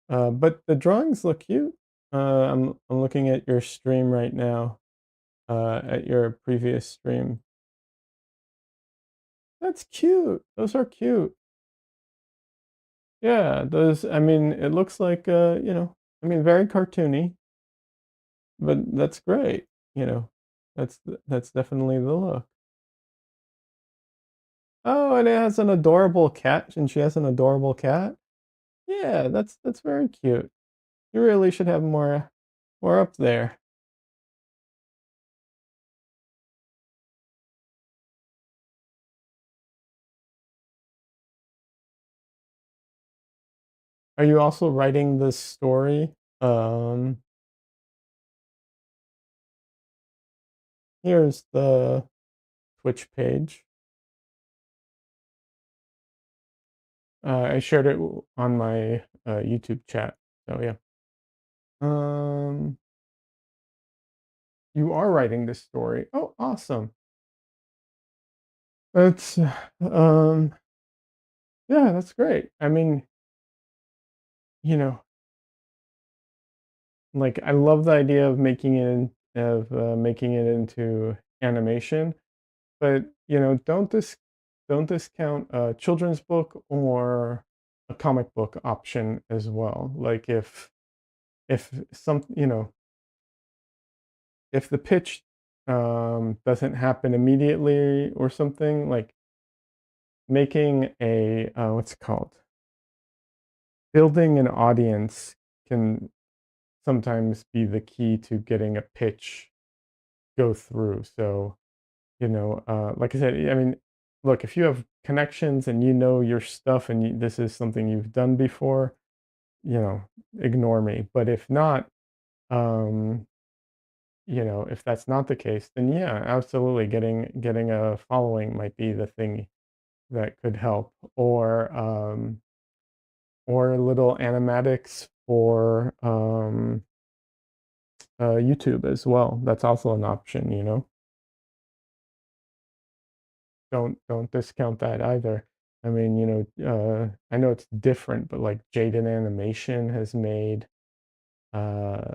But the drawings look cute. I'm looking at your stream right now, at your previous stream. That's cute. Those are cute. Yeah, those, I mean, it looks like, very cartoony, but that's great. You know, that's definitely the look. Oh, and it has an adorable cat, and she has an adorable cat. Yeah, that's very cute. You really should have more up there. Are you also writing this story? Um, Here's the Twitch page. I shared it on my YouTube chat. So yeah. Um, you are writing this story. Oh, awesome. That's yeah, that's great. I mean, you know, like I love the idea of making it into animation, but don't discount a children's book or a comic book option as well. Like if some, if the pitch doesn't happen immediately or something, like making a what's it called? Building an audience can sometimes be the key to getting a pitch go through. So, like I said, I mean, look, if you have connections and you know your stuff and this is something you've done before, you know, ignore me. But if not, um, if that's not the case, then yeah, absolutely, getting a following might be the thing that could help, or little animatics for YouTube as well. That's also an option. Don't discount that either. I mean, I know it's different, but like Jaden Animation has made uh,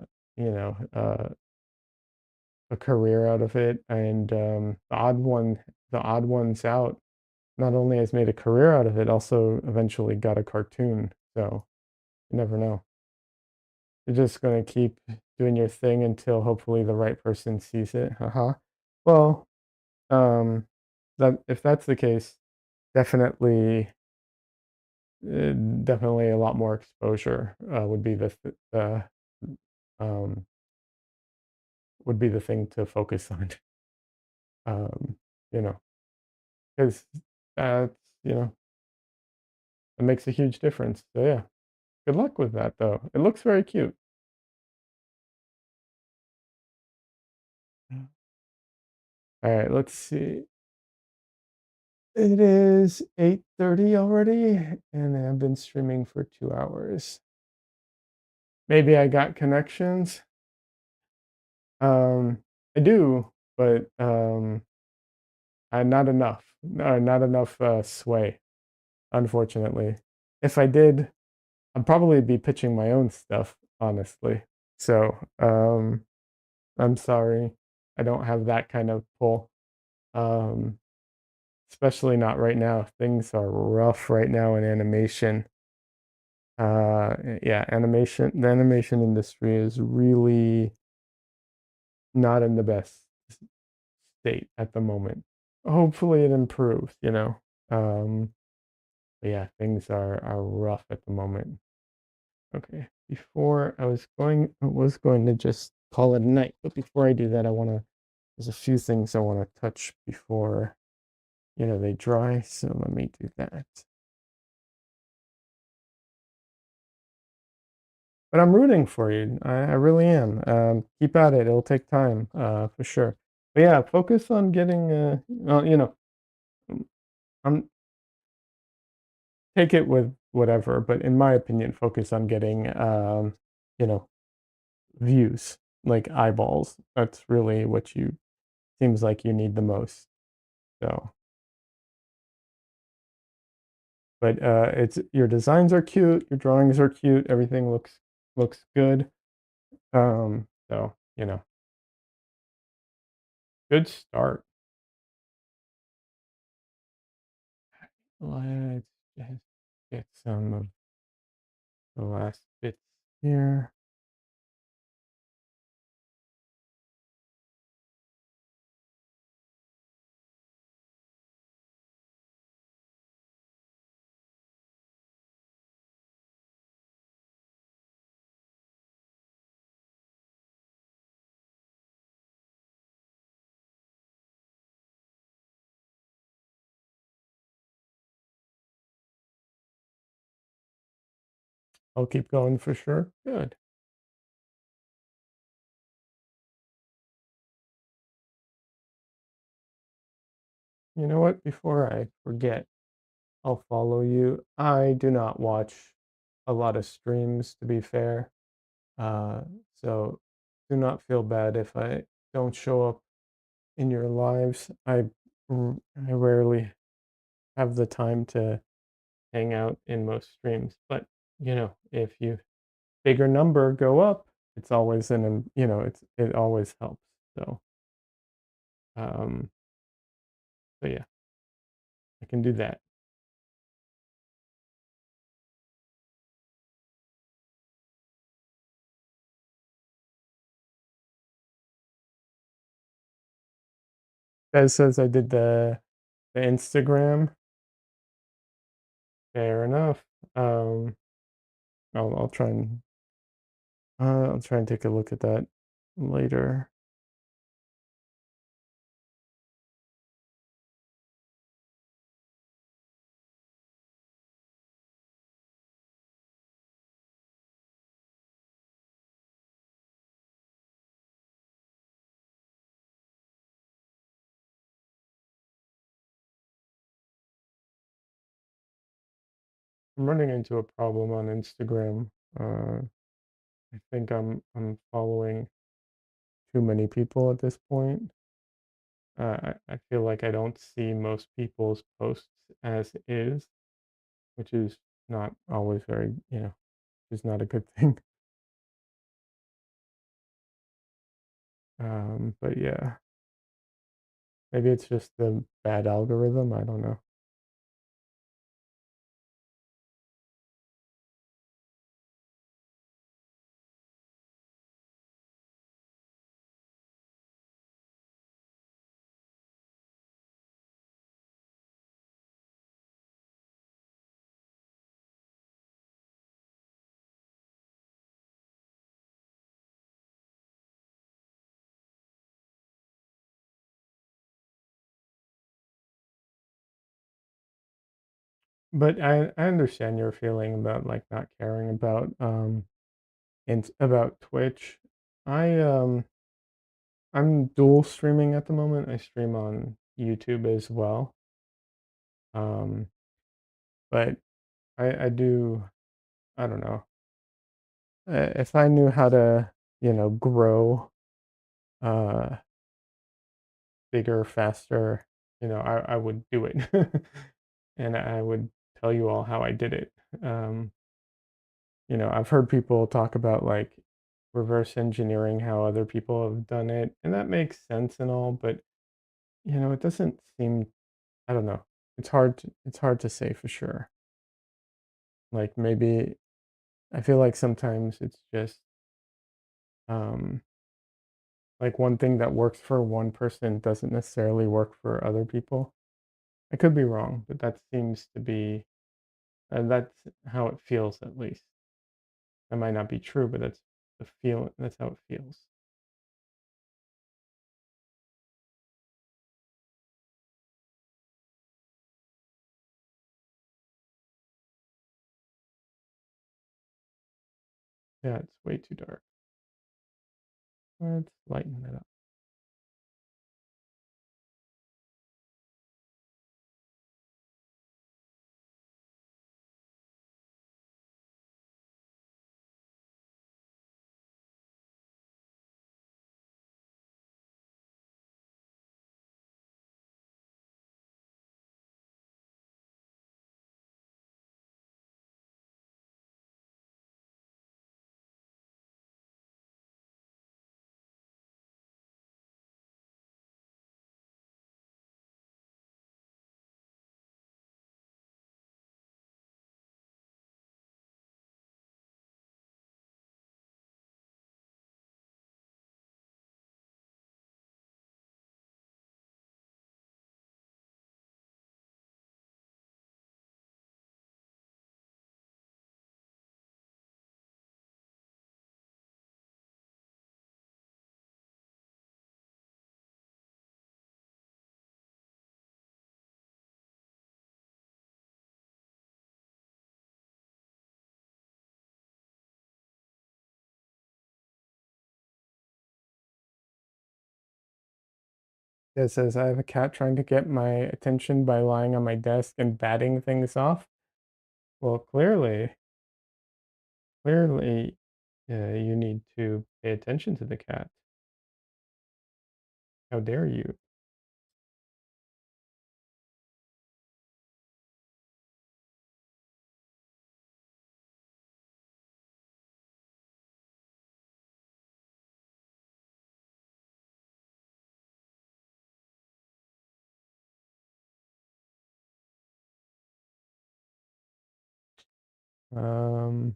a career out of it, and the odd ones out, not only has made a career out of it, also eventually got a cartoon. So you never know. You're just gonna keep doing your thing until hopefully the right person sees it. Haha. Well, um, that if that's the case, definitely, definitely a lot more exposure um, would be the thing to focus on. Um, you know, because that's it makes a huge difference. So yeah, good luck with that though. It looks very cute. All right, let's see. It is 8:30 already, and I've been streaming for 2 hours. Maybe I got connections. Um, I do, but not enough. No, not enough sway, unfortunately. If I did, I'd probably be pitching my own stuff, honestly. So, I'm sorry. I don't have that kind of pull. Um, Especially not right now. Things are rough right now in animation. Yeah, the animation industry is really not in the best state at the moment. Hopefully it improves. Um, but yeah, things are rough at the moment. Okay. Before I was going to just call it a night, but before I do that, there's a few things I want to touch before, they dry. So let me do that. But I'm rooting for you. I really am. Keep at it. It'll take time, for sure. But yeah, focus on getting, I'm take it with whatever, but in my opinion, focus on getting, you know, views, like eyeballs. That's really what you seems like you need the most. So, but it's your designs are cute, your drawings are cute, everything looks good. So good start. Let's just get some of the last bits here. I'll keep going for sure. Good. You know what? Before I forget, I'll follow you. I do not watch a lot of streams, to be fair. Uh, so do not feel bad if I don't show up in your lives. I rarely have the time to hang out in most streams, but if you bigger number go up, it's always it always helps. So, um, so yeah, I can do that. Bez says I did the Instagram. Fair enough. Um, I'll try and I'll try and take a look at that later. I'm running into a problem on Instagram. I think I'm following too many people at this point. I feel like I don't see most people's posts as is, which is not always very, is not a good thing. But yeah, maybe it's just the bad algorithm. I don't know. But I understand your feeling about like not caring about and about Twitch. I I'm dual streaming at the moment. I stream on YouTube as well. Um, but I do, I don't know. If I knew how to, grow uh bigger, faster, I would do it. And I would tell you all how I did it. Um, I've heard people talk about like reverse engineering how other people have done it, and that makes sense and all, but it doesn't seem, I don't know. It's hard to say for sure. Like maybe I feel like sometimes it's just um like one thing that works for one person doesn't necessarily work for other people. I could be wrong, but that seems to be that's how it feels at least. That might not be true, but that's how it feels. Yeah, it's way too dark. Let's lighten it up. It says I have a cat trying to get my attention by lying on my desk and batting things off. Well, clearly, you need to pay attention to the cat. How dare you? Um,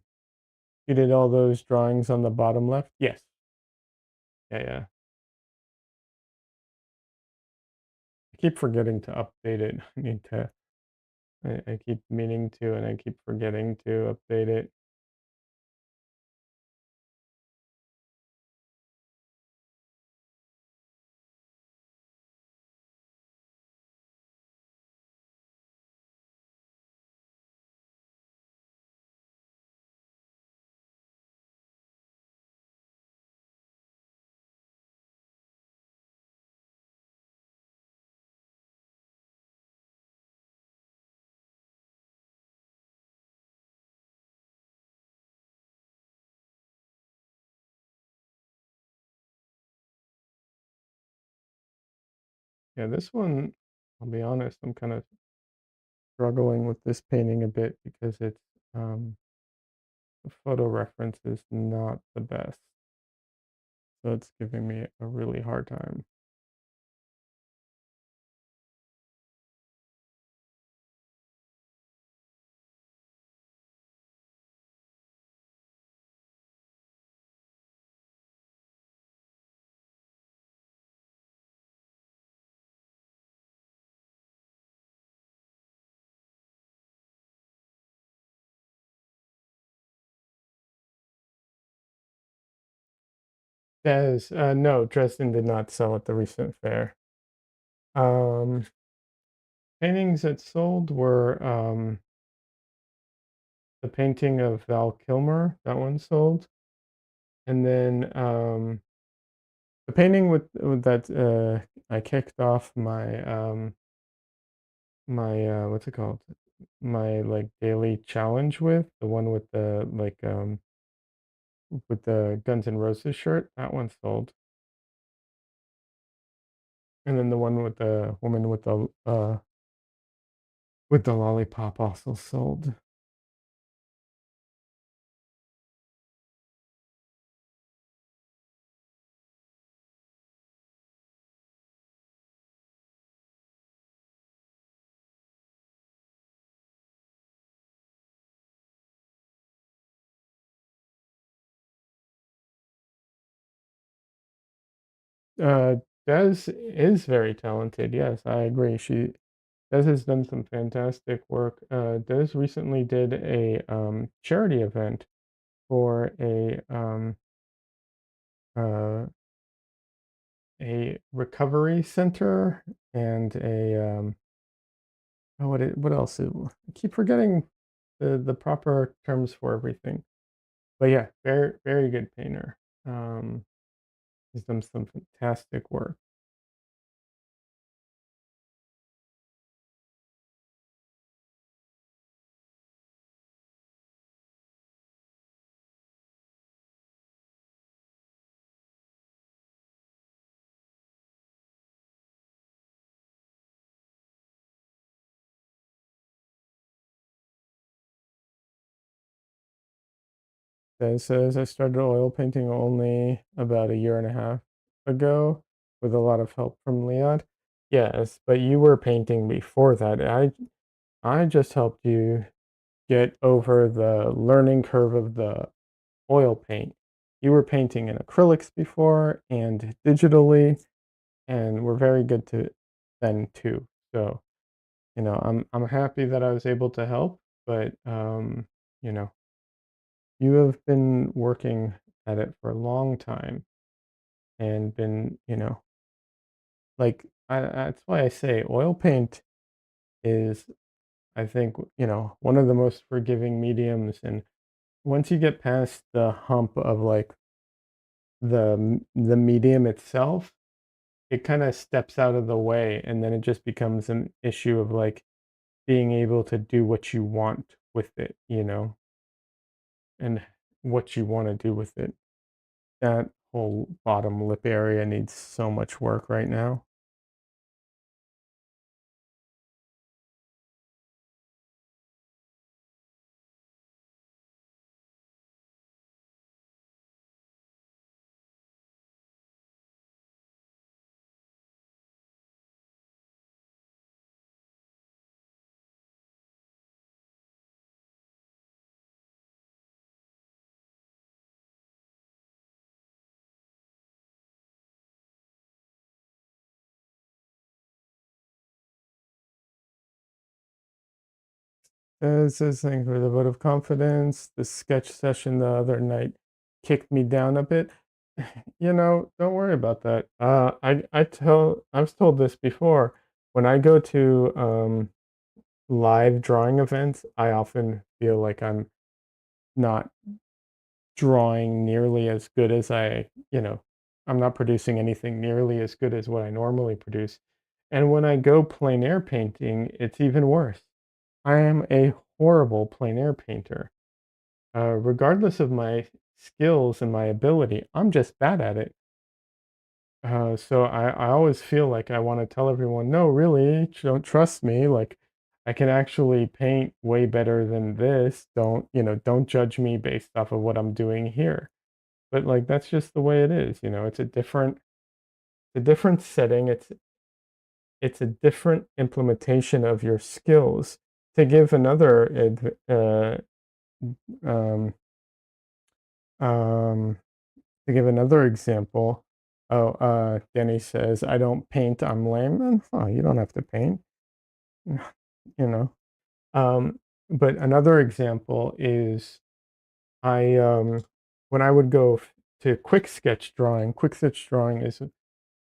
you did all those drawings on the bottom left? Yes. Yeah, yeah. keep forgetting to update it. I need to. I keep meaning to, and I keep forgetting to update it. Yeah, this one, I'll be honest, I'm kind of struggling with this painting a bit because um, the photo reference is not the best. So it's giving me a really hard time. No, Dresden did not sell at the recent fair. Um, Paintings that sold were the painting of Val Kilmer, that one sold. And then the painting with that I kicked off my what's it called? My like daily challenge with, the one with the with the Guns N' Roses shirt, that one sold. And then the one with the woman with the lollipop also sold. Uh, Des is very talented. Yes, I agree. Des has done some fantastic work. Des recently did a charity event for uh, a recovery center and what else? I keep forgetting the proper terms for everything. But yeah, very good painter. Um, he's done some fantastic work. Des says I started oil painting only about a year and a half ago with a lot of help from Leon. Yes, but you were painting before that. I just helped you get over the learning curve of the oil paint. You were painting in acrylics before and digitally, and were very good to then too. So, I'm happy that I was able to help, but you know, you have been working at it for a long time and been, like that's why I say oil paint is, I think, one of the most forgiving mediums. And once you get past the hump of like the medium itself, it kind of steps out of the way, and then it just becomes an issue of like being able to do what you want with it, and what you want to do with it. That whole bottom lip area needs so much work right now. Says thing with a vote of confidence. The sketch session the other night kicked me down a bit. Don't worry about that. I was told this before. When I go to live drawing events, I often feel like I'm not drawing nearly as good as I'm not producing anything nearly as good as what I normally produce. And when I go plein air painting, it's even worse. I am a horrible plein air painter. Regardless of my skills and my ability, I'm just bad at it. So I always feel like I want to tell everyone, no, really, don't trust me. Like, I can actually paint way better than this. Don't judge me based off of what I'm doing here. But like, that's just the way it is. It's a different setting. It's a different implementation of your skills. To give another um, um, To give another example, Denny says, "I don't paint, I'm lame." Oh, you don't have to paint, you know. Um, but another example is I when I would go to quick sketch drawing. Quick sketch drawing is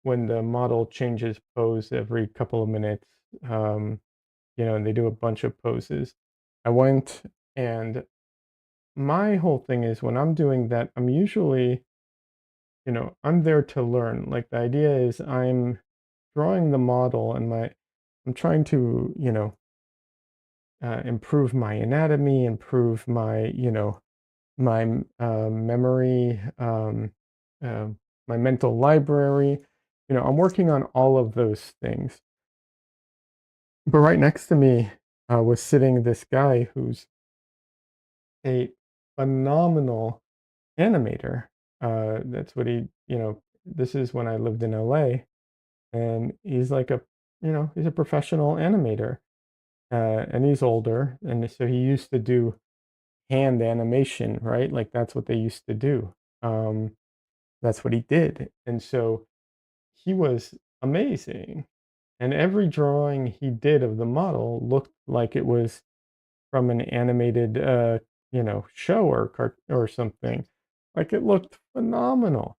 when the model changes pose every couple of minutes, and they do a bunch of poses. I went and my whole thing is when I'm doing that, I'm there to learn. Like the idea is I'm drawing the model and I'm trying to, improve my anatomy, improve my memory, uh, my mental library. I'm working on all of those things. But right next to me was sitting this guy who's a phenomenal animator. That's what this is when I lived in LA, and he's a professional animator, and he's older, and so he used to do hand animation, right? Like that's what they used to do. Um, that's what he did, and so he was amazing. And every drawing he did of the model looked like it was from an animated, show or something. Like it looked phenomenal.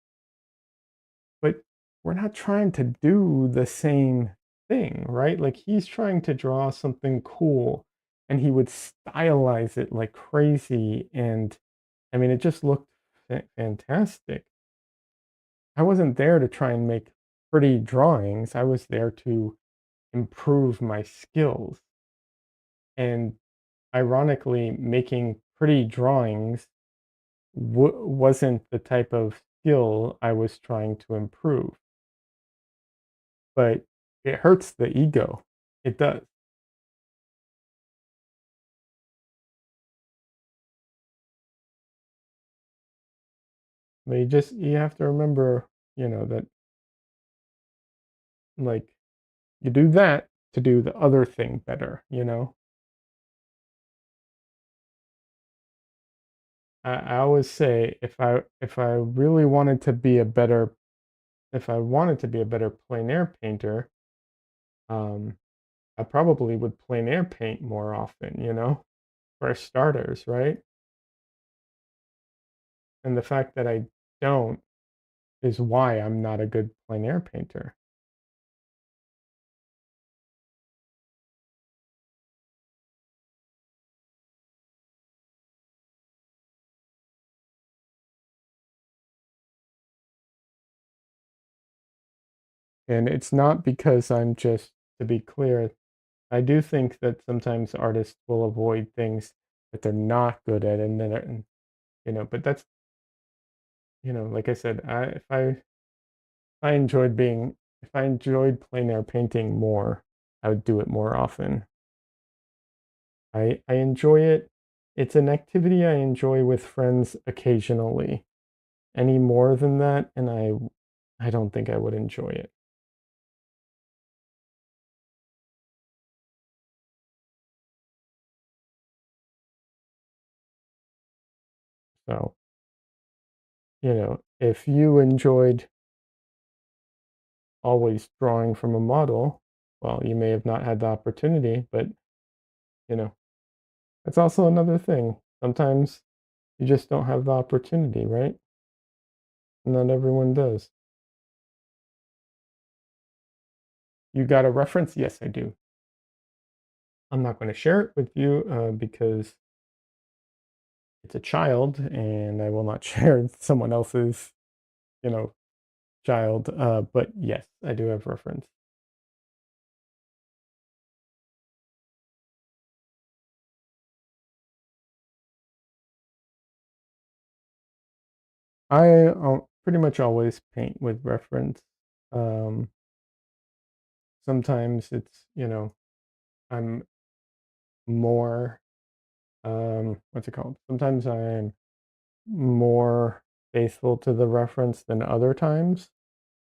But we're not trying to do the same thing, right? Like he's trying to draw something cool and he would stylize it like crazy. And I mean, it just looked fantastic. I wasn't there to try and make pretty drawings. I was there to improve my skills. And ironically, making pretty drawings wasn't the type of skill I was trying to improve. But it hurts the ego. It does. But you have to remember, that like you do that to do the other thing better. I always say if I really wanted to be a better if I wanted to be a better plein air painter, um, I probably would plein air paint more often, for starters, right? And the fact that I don't is why I'm not a good plein air painter. And it's not because to be clear, I do think that sometimes artists will avoid things that they're not good at, and but like I said, if I enjoyed plein air painting more, I would do it more often. I enjoy it. It's an activity I enjoy with friends occasionally. Any more than that, and I don't think I would enjoy it. So, if you enjoyed always drawing from a model, well, you may have not had the opportunity, but you know, That's also another thing. Sometimes you just don't have the opportunity, right? Not everyone does. You got a reference? Yes, I do. I'm not going to share it with you because it's a child, and I will not share someone else's, you know, child. But yes, I do have reference. I pretty much always paint with reference. Um, Sometimes it's, I'm more, what's it called? Sometimes I'm more faithful to the reference than other times.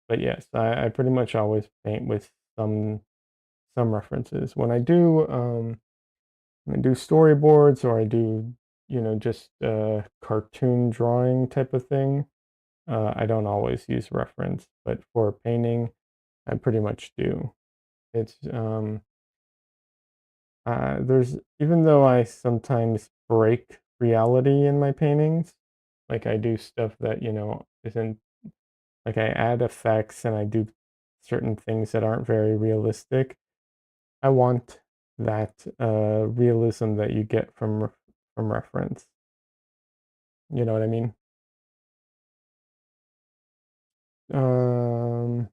But yes, I pretty much always paint with some some references. When I do storyboards or I do, just cartoon drawing type of thing, I don't always use reference, but for painting, I pretty much do. It's there's even though I sometimes break reality in my paintings, like I do stuff that, isn't like I add effects and I do certain things that aren't very realistic. I want that realism that you get from reference. You know what I mean? Um,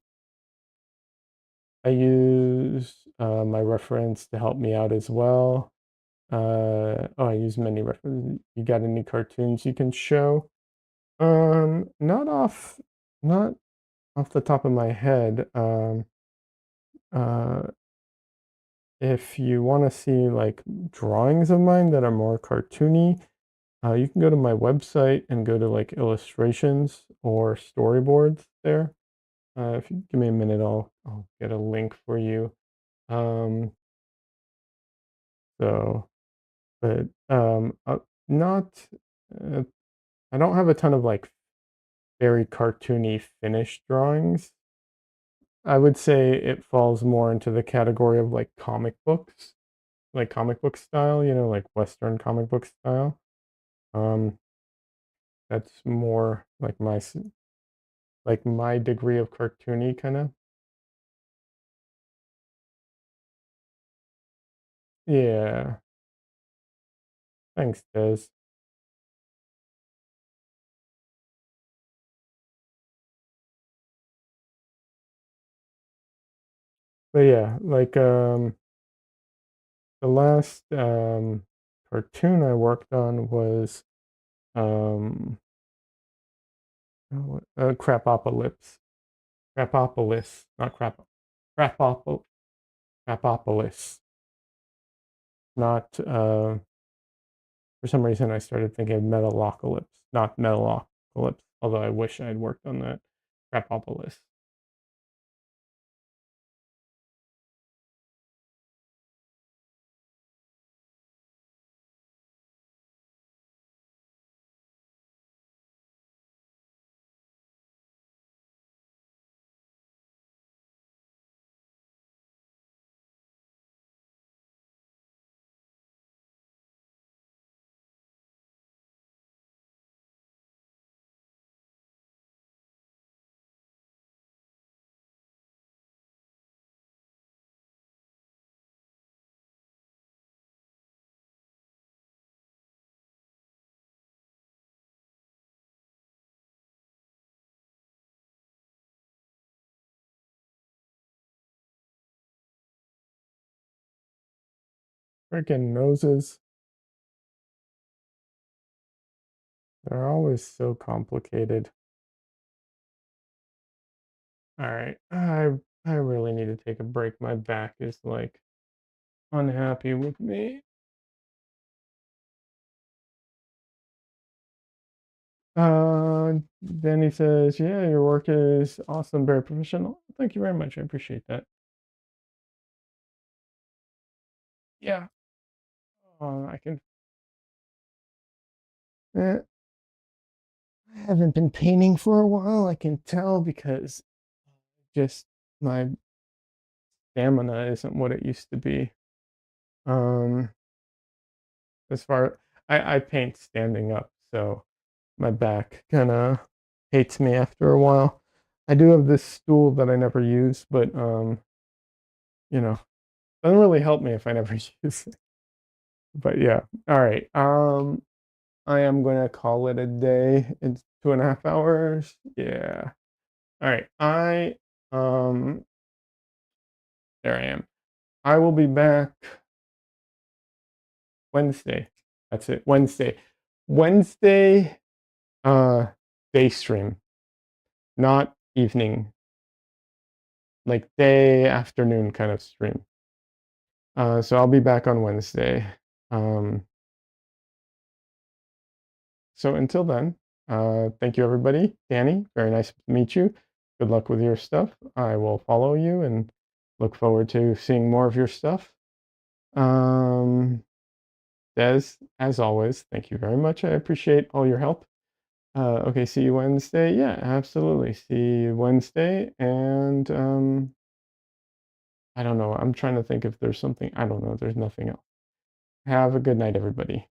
I use my reference to help me out as well. I use many references. You got any cartoons you can show? Not not off the top of my head. Uh, if you want to see like drawings of mine that are more cartoony, you can go to my website and go to like illustrations or storyboards there. If you give me a minute, I'll get a link for you. Um, so, but not, uh, I don't have a ton of like very cartoony finished drawings. I would say it falls more into the category of like comic book style, like Western comic book style. Um, that's more like like my degree of cartoony kind of. Yeah, thanks, Des. But yeah, like the last cartoon I worked on was um Crapopolis. Crapopolis, not Crapop Crapopolis. Not For some reason I started thinking of Metalocalypse, not Metalocalypse, although I wish I had worked on that. Crapopolis. Freaking noses. They're always so complicated. All right. I really need to take a break. My back is like unhappy with me. Then he says, "Yeah, your work is awesome, very professional. Thank you very much. I appreciate that." Yeah. I can. Eh, I haven't been painting for a while. I can tell because just my stamina isn't what it used to be. Um, as far I paint standing up, so my back kinda hates me after a while. I do have this stool that I never use, but, you know, doesn't really help me if I never use it. But yeah, alright, I am gonna call it a day. It's 2.5 hours. Yeah. Alright, um there I am. I will be back Wednesday. That's it, Wednesday. Wednesday, day stream, not evening, like day, afternoon kind of stream. So I'll be back on Wednesday. Um, so until then, thank you everybody. Danny, very nice to meet you. Good luck with your stuff. I will follow you and look forward to seeing more of your stuff. Um, Des, as always, thank you very much. I appreciate all your help. Okay, see you Wednesday. Yeah, absolutely. See you Wednesday. And I don't know. I'm trying to think if there's something. I don't know. There's nothing else. Have a good night, everybody.